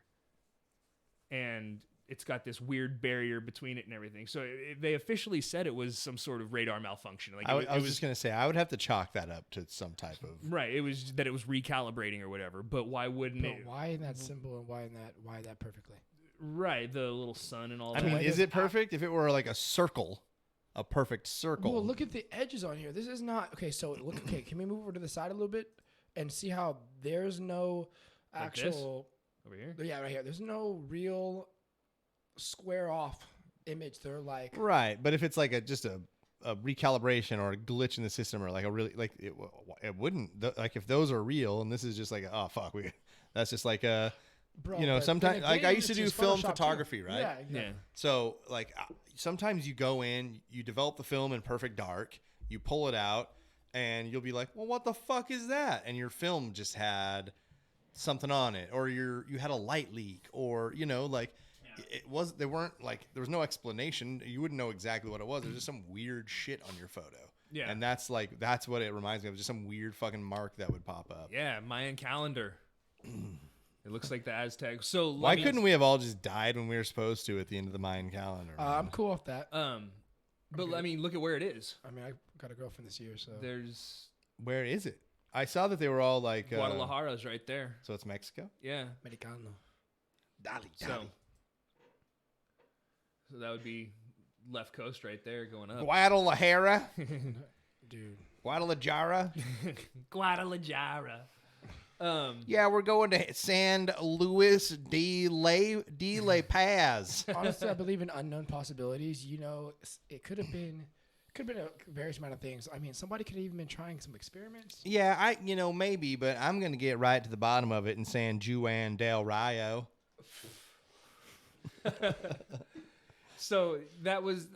B: And it's got this weird barrier between it and everything. So they officially said it was some sort of radar malfunction. Like
A: I was just going to say, I would have to chalk that up to some type of...
B: Right. It was that it was recalibrating or whatever. But why wouldn't it...
D: Why in that symbol and why that perfectly?
B: Right. The little sun and all
A: I
B: that.
A: mean, is it perfect? If it were like a circle, a perfect circle.
D: Well, look at the edges on here. This is not... Okay, so look... Okay, can we move over to the side a little bit and see how there's no actual...
B: Over here?
D: Yeah, right here. There's no real... square off image. They're like
A: right, but if it's like just a recalibration or a glitch in the system or like a really like it wouldn't like if those are real and this is just like oh fuck that's just like a
D: bro,
A: you know sometimes like I used to do film photography
D: too.
A: right
D: Yeah, exactly.
B: Yeah.
A: So like sometimes you go in, you develop the film in perfect dark, you pull it out and you'll be like, well, what the fuck is that? And your film just had something on it, or you had a light leak, or you know like there was no explanation. You wouldn't know exactly what it was. There's just some weird shit on your photo.
B: Yeah.
A: And that's what it reminds me of. Just some weird fucking mark that would pop up.
B: Yeah, Mayan calendar. It looks like the Aztec. So
A: why couldn't we have all just died when we were supposed to at the end of the Mayan calendar?
D: I'm cool with that.
B: But I mean, look at where it is.
D: I mean, I got a girlfriend this year, so
A: where is it? I saw that they were all like
B: Guadalajara's right there.
A: So it's Mexico?
B: Yeah.
D: Mexicano.
A: Dali.
B: So that would be left coast right there going up.
A: Guadalajara.
D: Dude.
A: Guadalajara.
B: Guadalajara.
A: Yeah, we're going to San Luis de La Paz.
D: Honestly, I believe in unknown possibilities. You know, it could have been a various amount of things. I mean, somebody could have even been trying some experiments.
A: Yeah, maybe, but I'm going to get right to the bottom of it in San Juan del Rio.
B: So that was,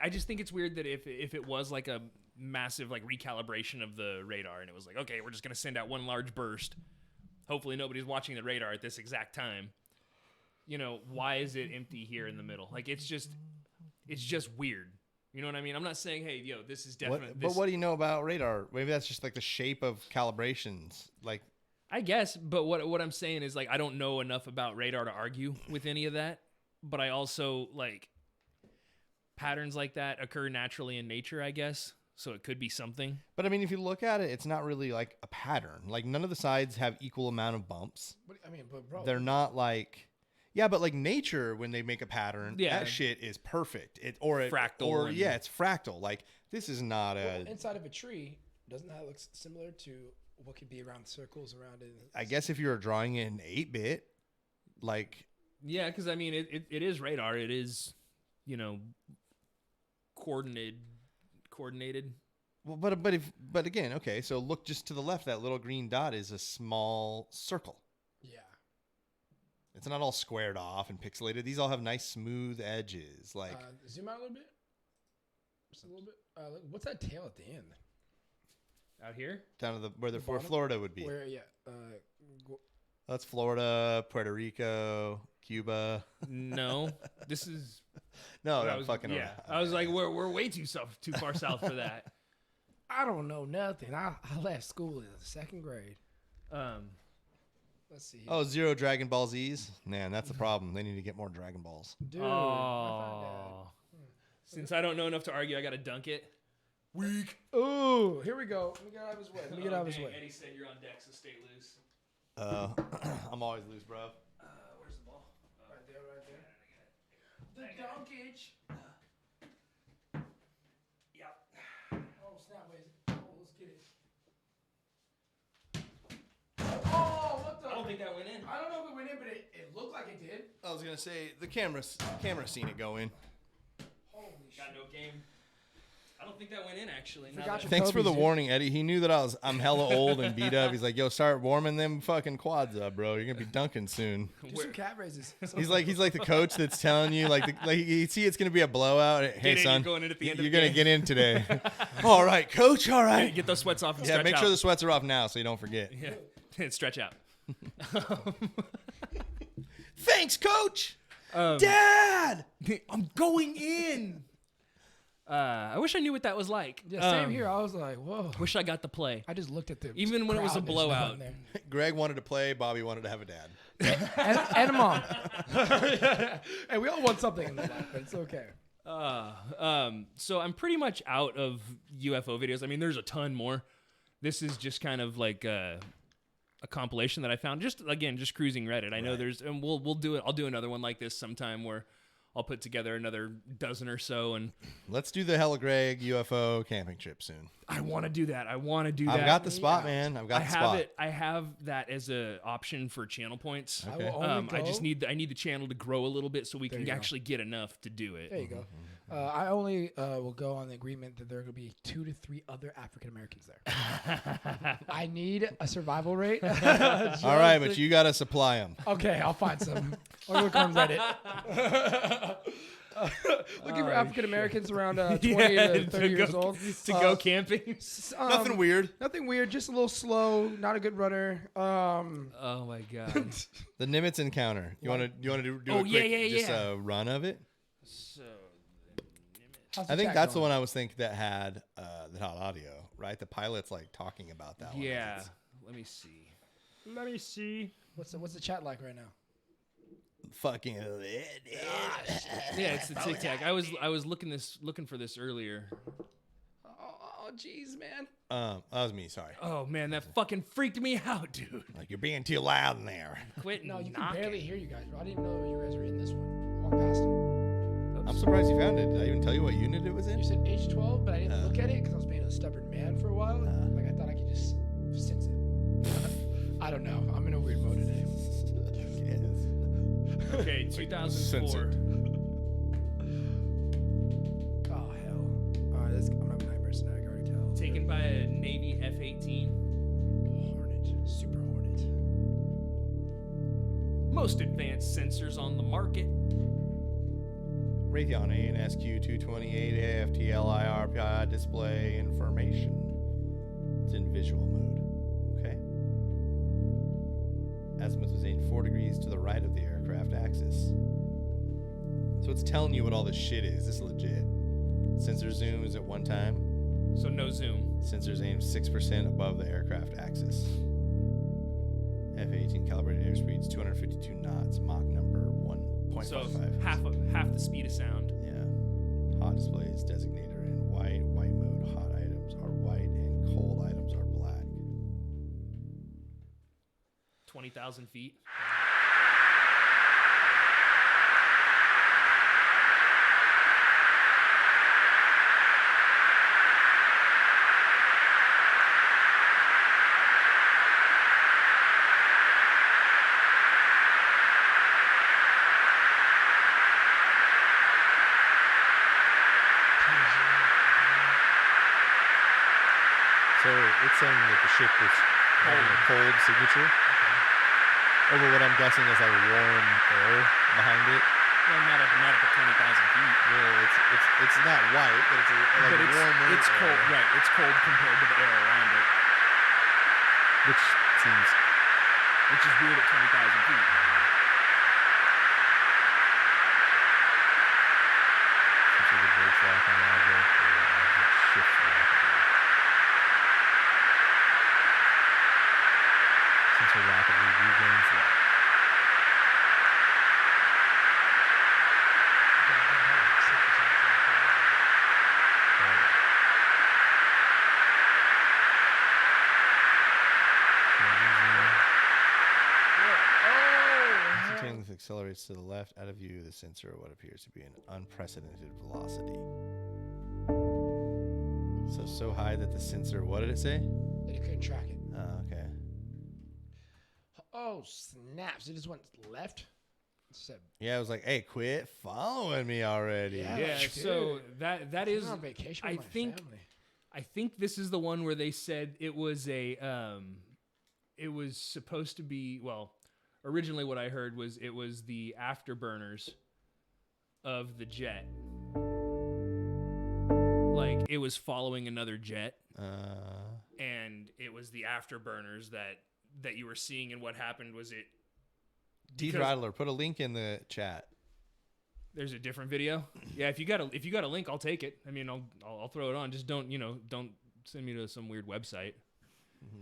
B: I just think it's weird that if it was like a massive like recalibration of the radar and it was like, okay, we're just going to send out one large burst. Hopefully nobody's watching the radar at this exact time. You know, why is it empty here in the middle? Like, it's just weird. You know what I mean? I'm not saying, hey, this is definitely...
A: But what do you know about radar? Maybe that's just like the shape of calibrations. Like,
B: I guess, but what I'm saying is like, I don't know enough about radar to argue with any of that. But I also like... patterns like that occur naturally in nature, I guess. So it could be something.
A: But I mean, if you look at it, it's not really like a pattern. Like none of the sides have equal amount of bumps.
D: But bro,
A: they're not like, yeah, but like nature, when they make a pattern,
B: yeah,
A: that shit is perfect. It's fractal. Like this is not
D: inside of a tree. Doesn't that look similar to what could be around circles around it?
A: I guess if you're drawing it in 8-bit, like.
B: Yeah, because I mean, it is radar. It is, coordinated.
A: Well, but again, okay. So look just to the left. That little green dot is a small circle.
D: Yeah.
A: It's not all squared off and pixelated. These all have nice smooth edges. Like
D: zoom out a little bit. Just a little bit. What's that tail at the end?
B: Out here?
A: Down to where Florida would be.
D: Where
A: that's Florida, Puerto Rico, Cuba.
B: No, this is.
A: No, I'm fucking.
B: Yeah, I was like, we're way too far south for that.
D: I don't know nothing. I left school in the 2nd grade. Let's see.
A: Oh, 0 Dragon Ball Z's. Man, that's the problem. They need to get more Dragon Balls.
D: Dude.
B: Since I don't know enough to argue, I gotta dunk it. Weak.
D: Ooh, here we go. Let me get out of his way.
B: Eddie said you're on deck, so stay loose.
A: I'm always loose, bro.
B: Where's the ball?
D: Right there. The dunkage.
B: Yep.
D: Oh, snap, wait. Oh, let's get it. Oh, what the?
B: I don't think that went in.
D: I don't know if it went in, but it looked like it did.
A: I was gonna say the camera seen it go in.
D: Holy shit.
B: Got no game. I don't think that went in actually.
D: Forgot your
A: Thanks for the
D: Kobe's, dude.
A: warning, Eddie. He knew that I'm hella old and beat up. He's like, yo, start warming them fucking quads up, bro. You're gonna be dunking soon.
D: Do some cat raises.
A: He's like the coach that's telling you like you see it's gonna be a blowout. Hey
B: in,
A: son,
B: you're going in at the end of
A: you're
B: the
A: gonna
B: game.
A: get in today. All right, coach. All right.
B: Get those sweats off and
A: Yeah,
B: stretch
A: make
B: out.
A: sure the sweats are off now so you don't forget.
B: Yeah, stretch out.
A: Thanks, coach. Dad,
B: I'm going in. I wish I knew what that was like.
D: Yeah, same here. I was like, whoa.
B: Wish I got to play.
D: I just looked at the
B: Even when it was a
D: crowd, there's no one
B: blowout.
D: there.
A: Greg wanted to play. Bobby wanted to have a dad.
D: and a mom. Hey, we all want something in this life, but it's okay.
B: So I'm pretty much out of UFO videos. I mean, there's a ton more. This is just kind of like a compilation that I found. Just cruising Reddit. I know there's, and we'll do it. I'll do another one like this sometime where I'll put together another dozen or so, and
A: Let's do the hellagregLIVE UFO camping trip soon.
B: I want to do that. I've
A: got the spot, man. I've got the spot.
B: I have that as a option for channel points.
A: Okay.
D: I will only go,
B: I need the channel to grow a little bit so we can
D: you go.
B: actually get enough to do it.
D: There you go. I only will go on the agreement that there are going to be 2 to 3 other African Americans there. I need a survival rate.
A: All right, but you got to supply them.
D: Okay, I'll find some. Or look on Reddit. Looking for African Americans around 20 to 30 years old.
B: To go camping.
A: Nothing weird.
D: Nothing weird. Just a little slow. Not a good runner.
B: Oh my god.
A: The Nimitz encounter. You want to do a
B: Oh,
A: quick
B: yeah.
A: Run of it?
B: So
D: How's the
A: I think
D: chat
A: that's the
D: going?
A: one I was thinking that had the hot audio, right? The pilot's like talking about that one.
B: yeah. Let me see.
D: What's the chat like right now?
A: Fucking.
B: Yeah, it's the Tic Tac. I was looking for this earlier.
D: Oh, jeez, man.
A: That was me. Sorry.
B: Oh man, that fucking freaked me out, dude.
A: Like you're being too loud in there.
B: Quit
D: No, you can
B: knocking.
D: barely hear you guys, bro. I didn't even know you guys were in this one. Walk past it.
A: I'm surprised you found it. Did I even tell you what unit it was in?
D: You said H12, but I didn't look at it because I was being a stubborn man for a while. Like I thought I could just sense it. I don't know. I'm in a weird mode today.
A: Yes.
B: Okay, 2004.
A: Censored.
D: Oh hell! All right, I'm having nightmares tonight. I can already tell.
B: Taken by a Navy F-18.
D: Hornet, Super Hornet.
B: Most advanced sensors on the market.
A: Raytheon ANSQ228 AFTLIR display information. It's in visual mode. Okay. Azimuth was aimed 4 degrees to the right of the aircraft axis. So it's telling you what all this shit is. This is legit. Sensor zooms at one time.
B: So no zoom.
A: Sensors aimed 6% above the aircraft axis. F-18 calibrated airspeeds 252 knots. Mach number 1.55.
B: So half the speed of sound.
A: Yeah. Hot displays designated are in white. White mode. Hot items are white and cold items are black.
B: 20,000 feet.
A: So it's saying that the ship was having a cold signature over what I'm guessing is like warm air behind it.
B: Well, not up to 20,000 feet.
A: Well, it's not white, but it's like
B: But
A: warm air.
B: it's cold. Right, it's cold compared to the air around it,
A: Which seems
B: which is weird at 20,000 feet.
A: since the brakes lock on the object or the object shifts rapidly. Sensor rapidly regains light. Instantaneously accelerates to the left out of view the sensor at what appears to be an unprecedented velocity. So high that the sensor, what did it say?
D: That it couldn't track it.
A: Oh, okay.
D: Oh snaps! It just went left.
A: Yeah, I was like, hey, quit following me already.
B: Yeah, so that is
D: on vacation
B: I
D: with my
B: think
D: family.
B: I think this is the one where they said it was it was supposed to be, well, originally what I heard was it was the afterburners of the jet. Like it was following another jet. And it was the afterburners that you were seeing, and what happened was it
A: D-Rattler, put a link in the chat.
B: There's a different video. Yeah, if you got a link, I'll take it. I mean, I'll throw it on. Just don't send me to some weird website.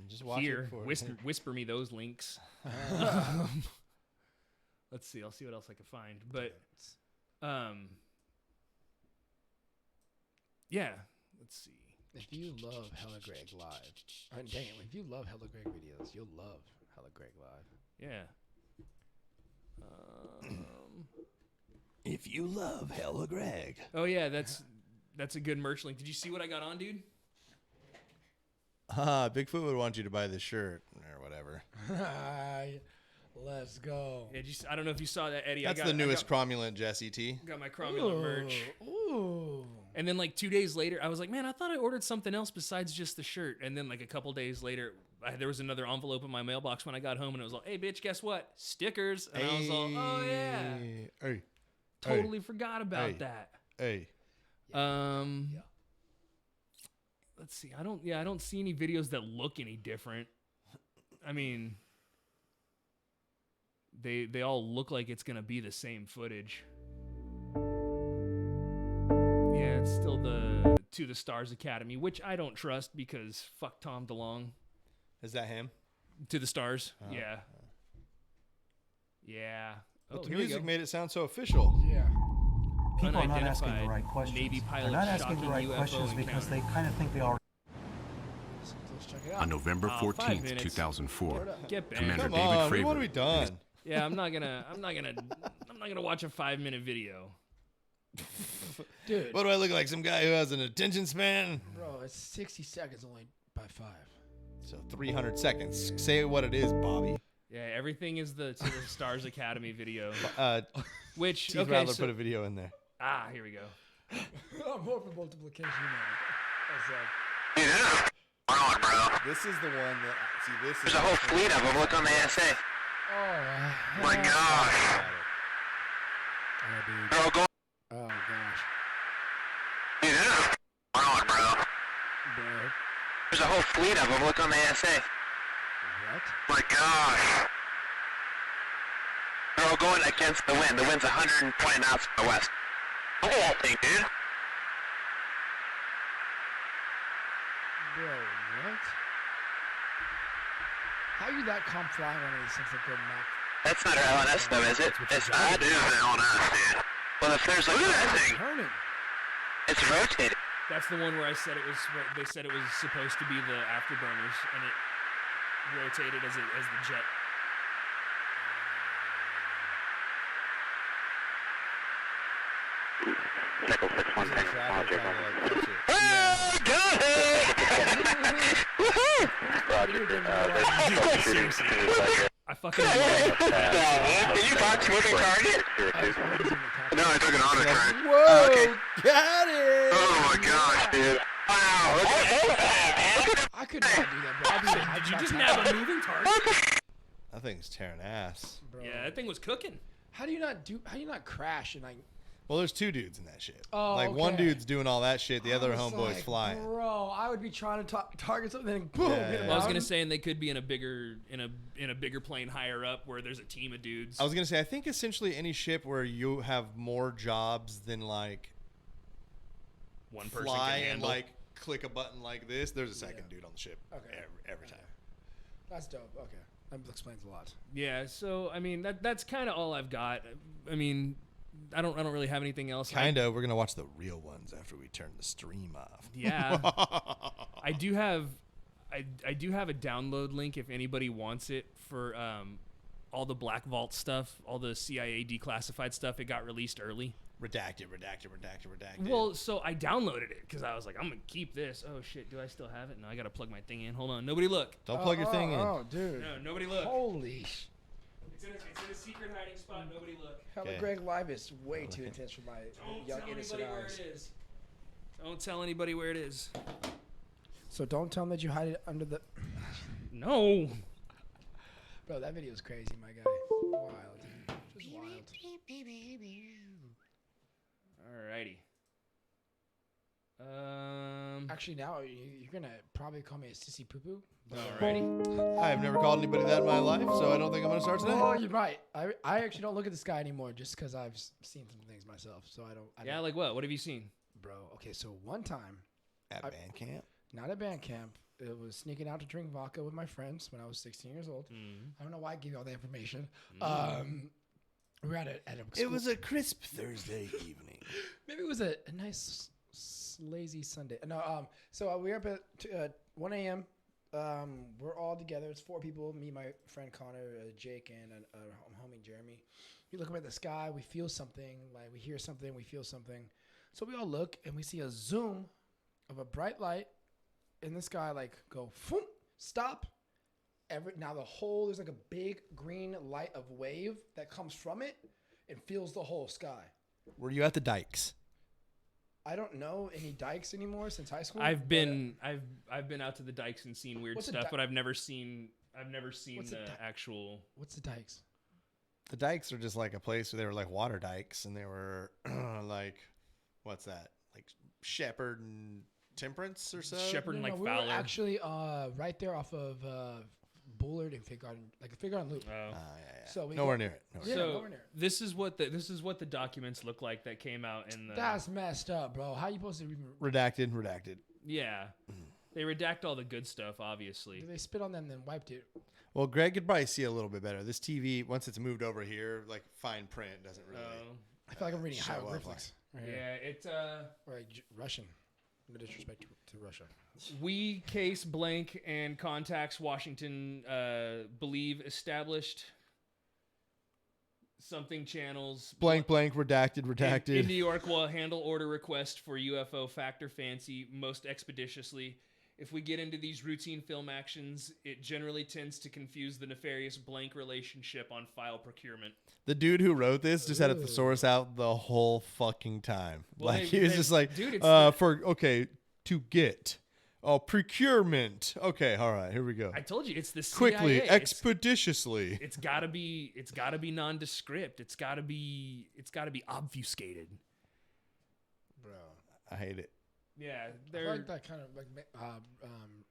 A: Just watch
B: Here,
A: it
B: whisper me those links. Let's see. I'll see what else I can find. But, yeah. Let's see.
D: If you love hellagregLIVE, dang it, if you love hellagregg videos, you'll love hellagregLIVE.
B: Yeah.
A: If you love hellagregg.
B: Oh yeah, that's a good merch link. Did you see what I got on, dude?
A: Bigfoot would want you to buy this shirt or whatever.
D: Let's go.
B: Yeah, I don't know if you saw that, Eddie.
A: That's the newest cromulent Jesse T.
B: Got my cromulent merch.
D: Ooh.
B: And then like 2 days later, I was like, man, I thought I ordered something else besides just the shirt. And then like a couple days later, there was another envelope in my mailbox when I got home, and it was like, hey, bitch, guess what? Stickers. And I was like, oh yeah.
A: Hey.
B: Totally forgot about that.
A: Hey.
B: Let's see. I don't see any videos that look any different. I mean, they all look like it's gonna be the same footage. Yeah, it's still the To the Stars Academy, which I don't trust because fuck Tom DeLonge.
A: Is that him?
B: To the Stars. Yeah. Yeah.
A: But the music made it sound so official.
D: Yeah.
F: People are not asking the right questions.
B: Navy
F: They're
B: pilot
F: not asking the
B: shocking
F: right
B: UFO
F: questions because
B: encounter.
F: they kind of think they already.
D: Let's check it out.
K: On November
B: 5
K: 14th,
B: minutes.
K: 2004,
B: Get back.
K: Commander
A: Come
K: David
A: on,
K: Fravor.
A: what have we done?
B: Yeah, I'm not gonna watch a 5-minute video.
D: Dude.
A: What do I look like? Some guy who has an attention span?
D: Bro, it's 60 seconds only by 5.
A: So 300 seconds. Say what it is, Bobby.
B: Yeah, everything is the To the Stars Academy video. Which
A: Steve
B: okay,
A: Rattler
B: so,
A: put a video in there.
B: here we go.
D: I'm more for multiplication,
A: This is the one that. See, this is.
L: There's a whole fleet of them. Look on the ASA.
D: Oh
L: My gosh. They're all going.
D: Oh gosh.
L: Dude, there's on, bro. There's a whole fleet of them. Look on the ASA.
D: What?
L: My gosh. They're all going against the wind. The wind's 120 knots from the west. Look at that thing, dude.
D: Bro, what? How you that calm flying one of these things that go Mach?
L: That's not our LNS though, is it? It's not. It is an LNS, dude. Well, if there's like that thing,
D: Turning.
L: it's rotating.
B: That's the one where I said it was. They said it was supposed to be the afterburners, and it rotated as the jet.
L: Nickel 610.
A: Oh,
L: got it! Woohoo! Roger.
B: I fucking.
L: Did you box moving target? No, I took an auto track.
A: Whoa!
L: Okay.
A: Got it!
L: Oh my gosh, dude. Wow.
D: I could not do that, bro.
B: Did you just nab a moving target?
A: That thing's tearing ass.
D: Bro.
B: Yeah, that thing was cooking.
D: How do you not crash and like?
A: Well, there's two dudes in that shit.
D: Oh,
A: like one
D: okay.
A: dude's doing all that shit, the other
D: I was
A: homeboy's
D: like,
A: flying.
D: Bro, I would be trying to target something, and boom.
A: Yeah.
D: hit
B: Well, I was
D: down.
B: gonna say, and they could be in a bigger plane higher up where there's a team of dudes.
A: I was gonna say, I think essentially any ship where you have more jobs than like
B: one person
A: fly
B: can
A: and
B: handle.
A: like click a button like this, there's a second dude on the ship.
D: Okay.
A: Every time.
D: That's dope. Okay, that explains a lot.
B: Yeah, so I mean that's kind of all I've got. I mean, I don't really have anything else.
A: Kinda. We're gonna watch the real ones after we turn the stream off.
B: Yeah, I do have a download link if anybody wants it for all the Black Vault stuff, all the CIA declassified stuff. It got released early.
A: Redacted.
B: Well, so I downloaded it because I was like, I'm gonna keep this. Oh shit, do I still have it? No, I gotta plug my thing in. Hold on, nobody look.
A: Don't plug your thing in.
D: Oh, dude.
B: No, nobody look.
D: Holy.
B: It's in a secret hiding spot. Nobody look.
D: hellagregLIVE is way too intense for my young innocent eyes.
B: Don't tell anybody where it is.
D: So don't tell them that you hide it under the.
B: No.
D: Bro, that video is crazy, my guy. Wild, dude. Just wild.
B: Alrighty.
D: Actually, now you're gonna probably call me a sissy poo poo.
B: Alrighty.
A: I've never called anybody that in my life, so I don't think I'm gonna start today.
D: Oh, you might. I actually don't look at this guy anymore just because I've seen some things myself. So I don't.
B: Yeah, like what? What have you seen?
D: Bro, okay, so one time.
A: At band camp?
D: Not at band camp. It was sneaking out to drink vodka with my friends when I was 16 years old. I don't know why I gave you all that information. We were at a school.
A: It was a crisp Thursday evening.
D: Maybe it was a nice lazy Sunday. No, so we were up at 1 a.m. We're all together. It's 4 people. Me, my friend Connor, Jake, and a homie Jeremy. We look up at the sky. We feel something. Like we hear something. We feel something. So we all look and we see a zoom of a bright light in the sky. Like go, phoom, stop. Now there's like a big green light of wave that comes from it and fills the whole sky.
A: Were you at the dikes?
D: I don't know any dikes anymore since high school.
B: I've been out to the dikes and seen weird
D: What's a
B: stuff,
D: di-
B: but I've never seen the actual.
D: What's the dikes?
A: The dikes are just like a place where they were like water dikes, and they were like, what's that? Like Shepherd and Temperance or so?
B: Shepherd and like
D: we
B: Fowler.
D: were actually right there off of Bullard and Fig Garden, like a Fig Garden Loop.
B: Oh.
A: Yeah.
D: So
A: nowhere near it.
D: Nowhere near it.
B: This is what the documents look like that came out in the.
D: That's messed up, bro. How you supposed to even
A: Redacted.
B: Yeah, they redact all the good stuff, obviously.
D: They spit on them and then wiped it.
A: Well, Greg could probably see a little bit better. This TV, once it's moved over here, like fine print doesn't really.
D: I feel like I'm reading
A: show up
D: hieroglyphics. Right here.
B: Yeah, it's
D: Or like Russian. No disrespect to Russia.
B: We case blank and contacts Washington believe established something channels
A: blank redacted.
B: in New York will handle order request for UFO fact or fancy most expeditiously. If we get into these routine film actions, it generally tends to confuse the nefarious blank relationship on file procurement.
A: The dude who wrote this just had a thesaurus out the whole fucking time.
B: Well,
A: like he was just like,
B: dude,
A: to get. Oh, procurement. Okay, all right, here we go.
B: I told you it's the CIA.
A: Quickly, expeditiously.
B: It's gotta be nondescript. It's gotta be obfuscated.
A: Bro, I hate it.
B: Yeah,
D: I feel like that kind of like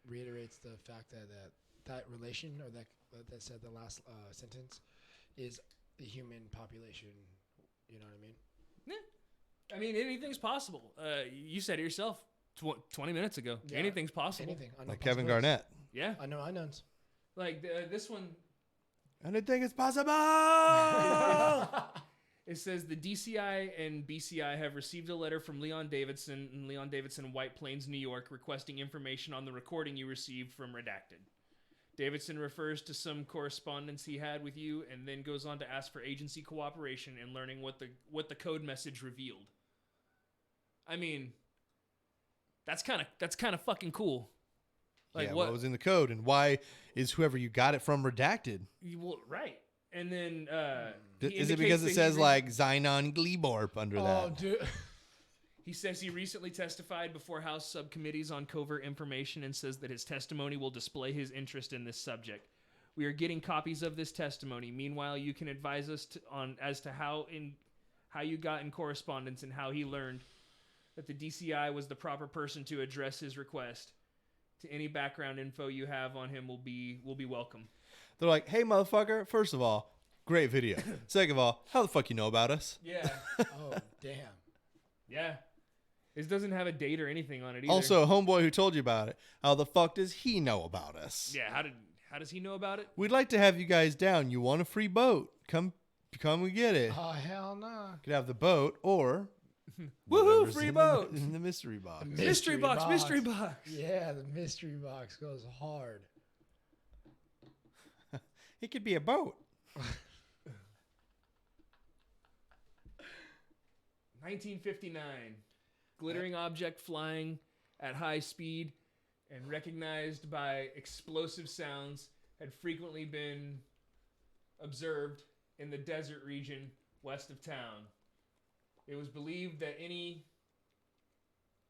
D: reiterates the fact that relation or that said the last sentence is the human population. You know what I mean?
B: Yeah. I mean, anything's possible. You said it yourself 20 minutes ago. Yeah. Anything's possible.
D: Anything.
A: Like Kevin Garnett.
B: Yeah.
D: I know unknowns.
B: Like this one.
A: Anything is possible.
B: It says the DCI and BCI have received a letter from Leon Davidson in Leon Davidson, White Plains, New York, requesting information on the recording you received from Redacted. Davidson refers to some correspondence he had with you and then goes on to ask for agency cooperation in learning what the code message revealed. I mean, that's kind of fucking cool. Like
A: what was in the code and why is whoever you got it from redacted?
B: Well, right. And then
A: is it because it says like Xenon Gleeborp under that?
D: Oh, dude.
B: He says he recently testified before House subcommittees on covert information and says that his testimony will display his interest in this subject. We are getting copies of this testimony. Meanwhile, you can advise us as to how you got in correspondence and how he learned that the DCI was the proper person to address his request. To any background info you have on him will be welcome.
A: They're like, hey, motherfucker, first of all, great video. Second of all, how the fuck you know about us?
B: Yeah.
D: Oh, damn.
B: Yeah. This doesn't have a date or anything on it either.
A: Also, homeboy who told you about it, how the fuck does he know about us?
B: Yeah, how does he know about it?
A: We'd like to have you guys down. You want a free boat? Come and get it.
D: Oh, hell no.
A: Could have the boat or...
B: Woohoo, free boat!
A: In the mystery box.
B: Mystery box.
D: Yeah, the mystery box goes hard.
A: It could be a boat.
B: 1959. Glittering object flying at high speed and recognized by explosive sounds had frequently been observed in the desert region west of town. It was believed that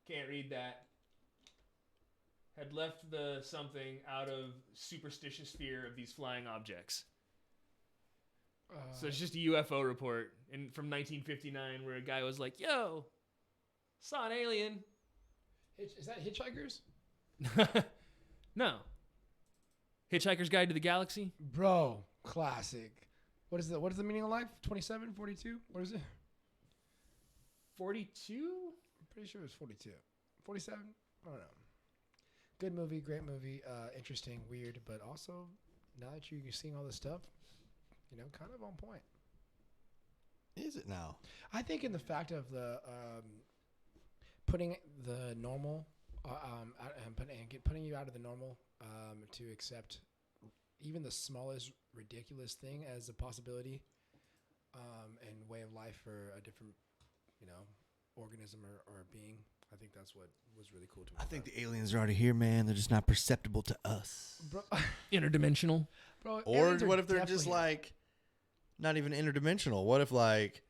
B: can't read that, had left the something out of superstitious fear of these flying objects. So it's just a UFO report from 1959 where a guy was like, yo, saw an alien.
D: Is that Hitchhikers?
B: No. Hitchhiker's Guide to the Galaxy?
D: Bro, classic. What is the meaning of life? 27, 42? What is it?
B: 42?
D: I'm pretty sure it's 42. 47? I don't know. Good movie, great movie, interesting, weird, but also now that you're seeing all this stuff, kind of on point.
A: Is it now?
D: I think in the fact of the putting the normal and putting you out of the normal to accept even the smallest ridiculous thing as a possibility and way of life for a different, organism or being. I think that's what was really cool to me.
A: I think the aliens are already here, man. They're just not perceptible to us.
D: Bro,
B: interdimensional.
D: Bro,
A: or what if they're just like not even interdimensional? What if like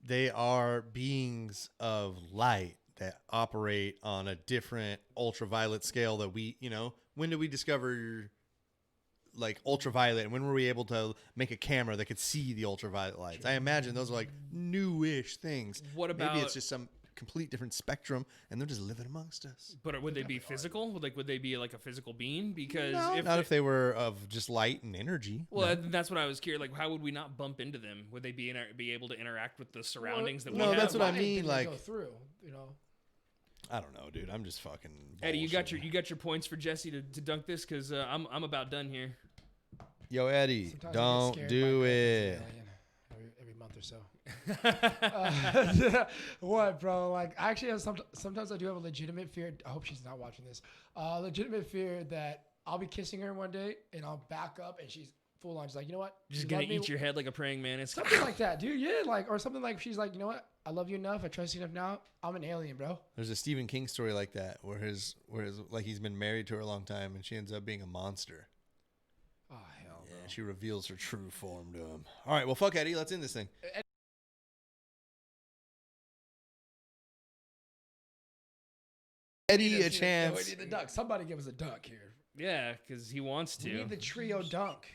A: they are beings of light that operate on a different ultraviolet scale that we, when did we discover like ultraviolet, and when were we able to make a camera that could see the ultraviolet lights? I imagine those are like newish things.
B: What about
A: maybe it's just some complete different spectrum and they're just living amongst us?
B: But would they be physical? Would they be like a physical being? Because
A: if they were of just light and energy.
B: Well, that's what I was curious. Like, how would we not bump into them? Would they be able to interact with the surroundings that we have?
A: No, that's what I mean. Like,
D: go through,
A: I don't know, dude. I'm just fucking
B: Eddie, you got your points for Jesse to dunk this, because I'm about done here.
A: Yo, Eddie, don't do it.
D: Every month or so. What, bro? Like, I actually have sometimes I do have a legitimate fear. I hope she's not watching this. Legitimate fear that I'll be kissing her one day and I'll back up and she's full on. She's like, you know what?
B: Just gonna eat your head like a praying mantis.
D: Something like that, dude. Yeah, or something like she's like, you know what? I love you enough. I trust you enough now. I'm an alien, bro.
A: There's a Stephen King story like that where his like he's been married to her a long time and she ends up being a monster.
D: Oh hell,
A: yeah, she reveals her true form to him. All right, well, fuck Eddie. Let's end this thing. Eddie a chance.
D: We need the dunk. Somebody give us a dunk here.
B: Yeah, because he wants to.
D: We need the trio dunk.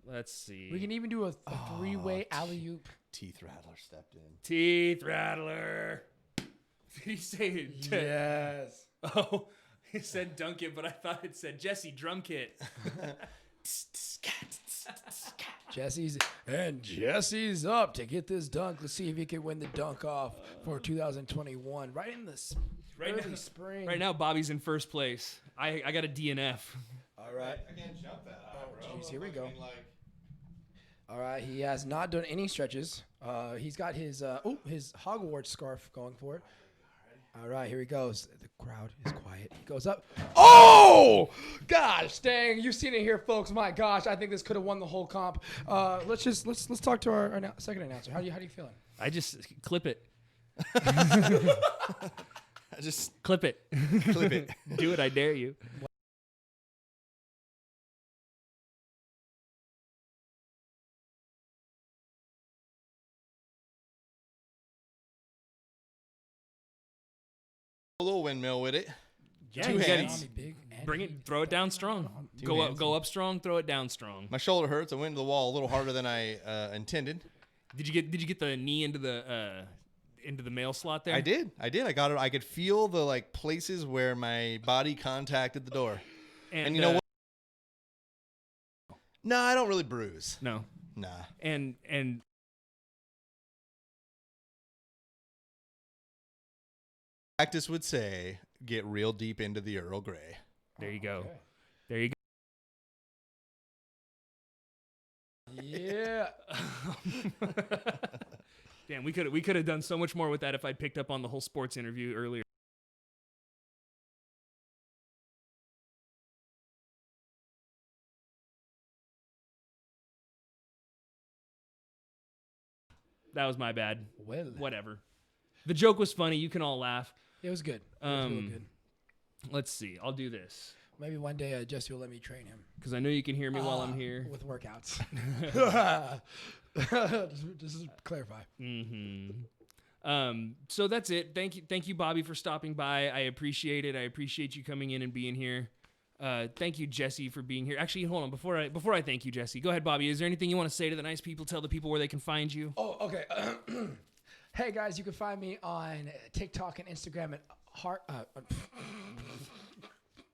B: Let's see.
D: We can even do a three-way alley-oop.
A: Teeth Rattler stepped in.
B: Teeth Rattler. Did he say it?
D: Yes.
B: Oh, he said dunk it, but I thought it said Jesse drum kit. Jesse's up to get this dunk. Let's see if he can win the dunk off for 2021. Right in the early spring. Right now, Bobby's in first place. I got a DNF.
D: All right.
A: I can't jump that high, bro.
D: Jeez, here we go. All right, he has not done any stretches. He's got his Hogwarts scarf going for it. All right, here he goes. The crowd is quiet. He goes up. Oh, gosh, dang! You've seen it here, folks. My gosh, I think this could have won the whole comp. Let's talk to our second announcer. How you feeling?
B: I just clip it.
A: I just
B: clip it.
A: Clip it.
B: Do it, I dare you.
A: A little windmill with it.
B: Yeah,
A: Two hands.
B: Bring it, throw it down strong. Go up strong, throw it down strong.
A: My shoulder hurts. I went into the wall a little harder than I intended.
B: Did you get the knee into the mail slot there?
A: I did. I got it. I could feel the like places where my body contacted the door. And you know what? No, I don't really bruise.
B: No.
A: Nah.
B: And
A: practice would say, get real deep into the Earl Grey.
B: There you go.
D: Okay.
B: There you go.
D: Yeah.
B: Damn, we could have done so much more with that if I'd picked up on the whole sports interview earlier. That was my bad.
D: Well,
B: whatever. The joke was funny. You can all laugh.
D: it was good. It was really good.
B: Let's see. I'll do this.
D: Maybe one day Jesse will let me train him.
B: Because I know you can hear me while I'm here.
D: With workouts. just to clarify.
B: So that's it. Thank you, Bobby, for stopping by. I appreciate it. I appreciate you coming in and being here. Thank you, Jesse, for being here. Actually, hold on. Before I thank you, Jesse, go ahead, Bobby. Is there anything you want to say to the nice people? Tell the people where they can find you.
D: Oh, okay. Hey, guys, you can find me on TikTok and Instagram at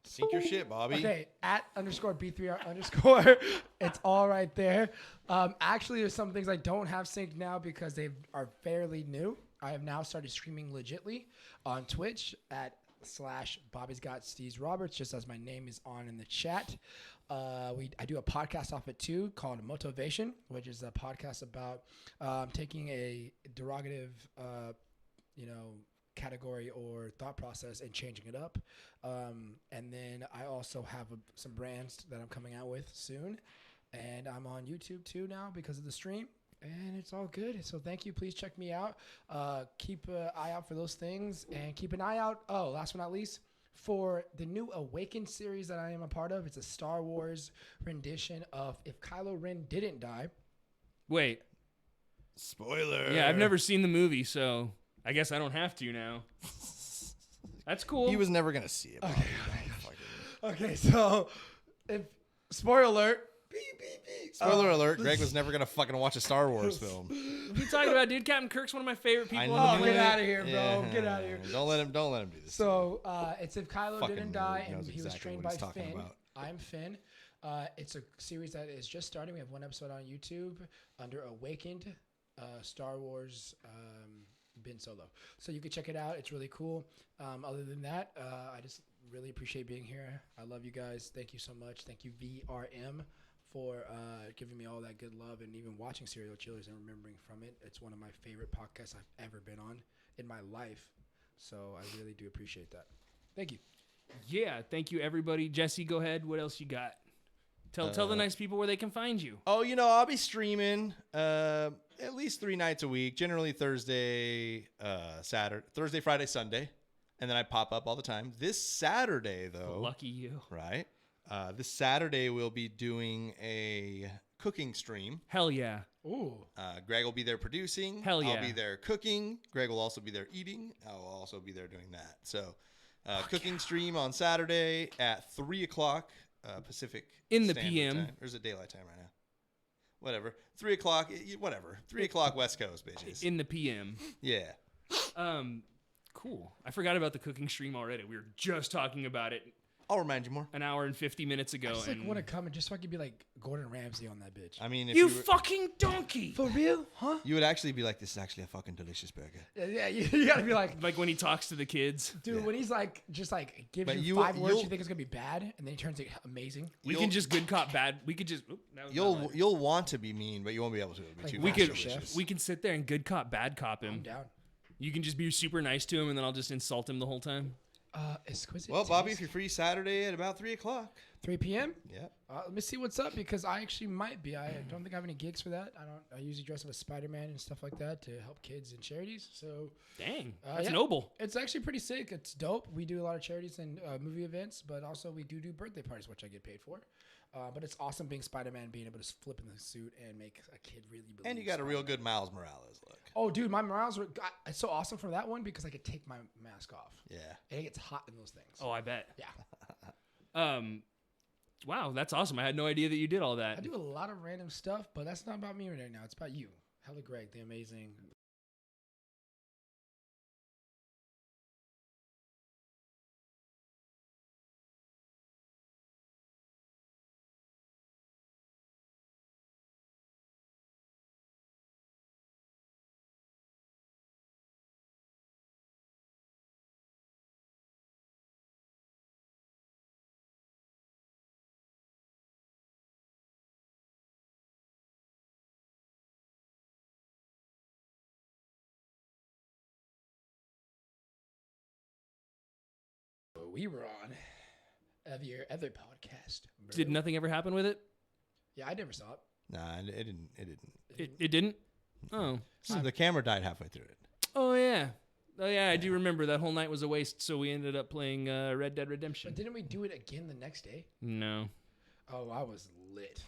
A: Sink your shit, Bobby.
D: Okay, @_B3R_. It's all right there. Actually, there's some things I don't have synced now because they are fairly new. I have now started streaming legitly on Twitch @/Bobby's Got Steez Roberts, just as my name is on in the chat. I do a podcast off it too called Motivation, which is a podcast about taking a derogative, category or thought process and changing it up. And then I also have some brands that I'm coming out with soon. And I'm on YouTube too now because of the stream. And it's all good. So thank you. Please check me out. Keep an eye out for those things. And keep an eye out, last but not least, for the new Awakened series that I am a part of. It's a Star Wars rendition of If Kylo Ren Didn't Die.
B: Wait.
A: Spoiler.
B: Yeah, I've never seen the movie, so I guess I don't have to now. That's cool.
A: He was never going to see it.
D: Okay, so spoiler alert.
A: Spoiler alert, Greg was never going to fucking watch a Star Wars film.
B: What are you talking about, dude? Captain Kirk's one of my favorite people on the
D: Get
B: planet.
D: out of here, bro.
A: Yeah.
D: Get out of here.
A: Don't let him do this.
D: So it's If Kylo
A: Fucking
D: Didn't Die,
A: nerd knows
D: and he was
A: exactly
D: trained
A: what
D: by
A: he's talking
D: Finn.
A: about.
D: I'm Finn. It's a series that is just starting. We have one episode on YouTube under Awakened, Star Wars, Ben Solo. So you can check it out. It's really cool. Other than that, I just really appreciate being here. I love you guys. Thank you so much. Thank you, VRM, for giving me all that good love and even watching Serial Chillers and remembering from it. It's one of my favorite podcasts I've ever been on in my life. So I really do appreciate that. Thank you.
B: Yeah, thank you, everybody. Jesse, go ahead. What else you got? Tell the nice people where they can find you.
A: Oh, I'll be streaming at least 3 nights a week, generally Thursday, Friday, Sunday. And then I pop up all the time. This Saturday, though.
B: Lucky you.
A: Right. This Saturday, we'll be doing a cooking stream.
B: Hell yeah.
D: Ooh.
A: Greg will be there producing.
B: Hell yeah.
A: I'll be there cooking. Greg will also be there eating. I will also be there doing that. So, cooking stream on Saturday at 3 o'clock Pacific
B: in the
A: Standard
B: PM.
A: Time. Or is it daylight time right now? Whatever. 3 o'clock. Whatever. 3 o'clock West Coast, bitches.
B: In the PM.
A: Yeah.
B: Cool. I forgot about the cooking stream already. We were just talking about it.
A: I'll remind you more.
B: An hour and 50 minutes ago.
D: I just want to come and just so I could be like Gordon Ramsay on that bitch.
A: I mean, if
B: you fucking donkey.
D: For real? Huh?
A: You would actually be like, this is actually a fucking delicious burger.
D: Yeah, you gotta be like
B: when he talks to the kids.
D: Dude, when he's like, just like gives you 5 words you think it's gonna be bad, and then he turns it amazing.
B: We can just good cop bad. We could just.
A: You'll want to be mean, but you won't be able to.
B: We can sit there and good cop, bad cop him.
D: I'm down.
B: You can just be super nice to him, and then I'll just insult him the whole time.
D: Exquisite.
A: Well, Bobby, if you're free Saturday at about 3 o'clock.
D: 3 p.m.
A: Yeah.
D: Let me see what's up because I actually might be. I don't think I have any gigs for that. I usually dress up as Spider-Man and stuff like that to help kids and charities. So.
B: Dang, that's noble.
D: It's actually pretty sick. It's dope. We do a lot of charities and movie events, but also we do birthday parties, which I get paid for. But it's awesome being Spider-Man, being able to flip in the suit and make a kid really believe.
A: And you got a real good Miles Morales look.
D: Oh, dude, my Morales it's so awesome from that one because I could take my mask off.
A: Yeah.
D: And it gets hot in those things.
B: Oh, I bet.
D: Yeah.
B: Wow, that's awesome. I had no idea that you did all that.
D: I do a lot of random stuff, but that's not about me right now. It's about you. hellagregLIVE, the amazing. We were on of your other podcast. Bro.
B: Did nothing ever happen with it?
D: Yeah, I never saw it.
A: Nah, it didn't.
B: It didn't? Oh.
A: So the camera died halfway through it.
B: Oh, yeah. Oh yeah, I do remember that whole night was a waste. So we ended up playing Red Dead Redemption.
D: But didn't we do it again the next day?
B: No.
D: Oh, I was lit.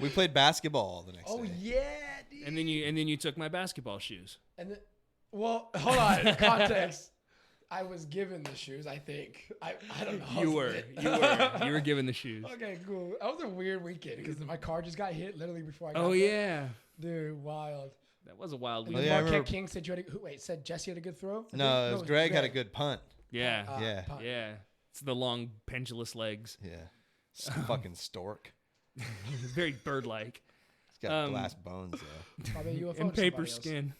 A: We played basketball the next day.
D: Oh yeah, dude.
B: And then you took my basketball shoes.
D: And then, well, hold on. Context. I was given the shoes. I think. I don't know.
B: You were given the shoes.
D: Okay, cool. That was a weird weekend because my car just got hit literally before I got
B: Oh
D: there.
B: yeah.
D: Dude, wild.
B: That was a wild
D: And
B: weekend.
D: then Marquette King said you had said Jesse had a good throw?
A: No, it was Greg had a good punt.
B: Yeah.
A: Yeah.
D: Punt.
B: Yeah. It's the long pendulous legs.
A: Yeah. Fucking stork.
B: Very bird-like.
A: He's got glass bones though.
D: Probably a UFO
B: And
D: to
B: paper
D: somebody else.
B: skin.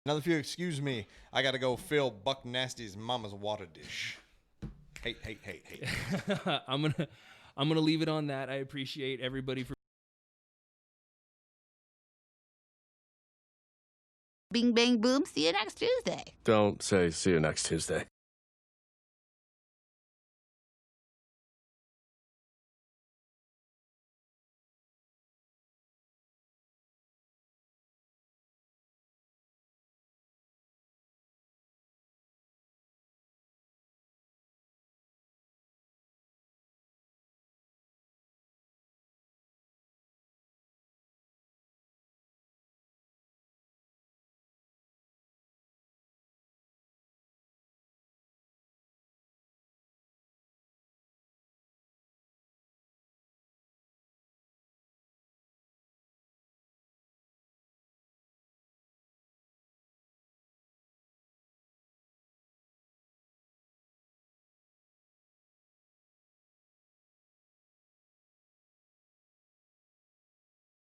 A: Another few, excuse me. I gotta go fill Buck Nasty's mama's water dish. Hate.
B: I'm gonna leave it on that. I appreciate everybody for
K: Bing, bang, boom. See you next Tuesday.
M: Don't say see you next Tuesday.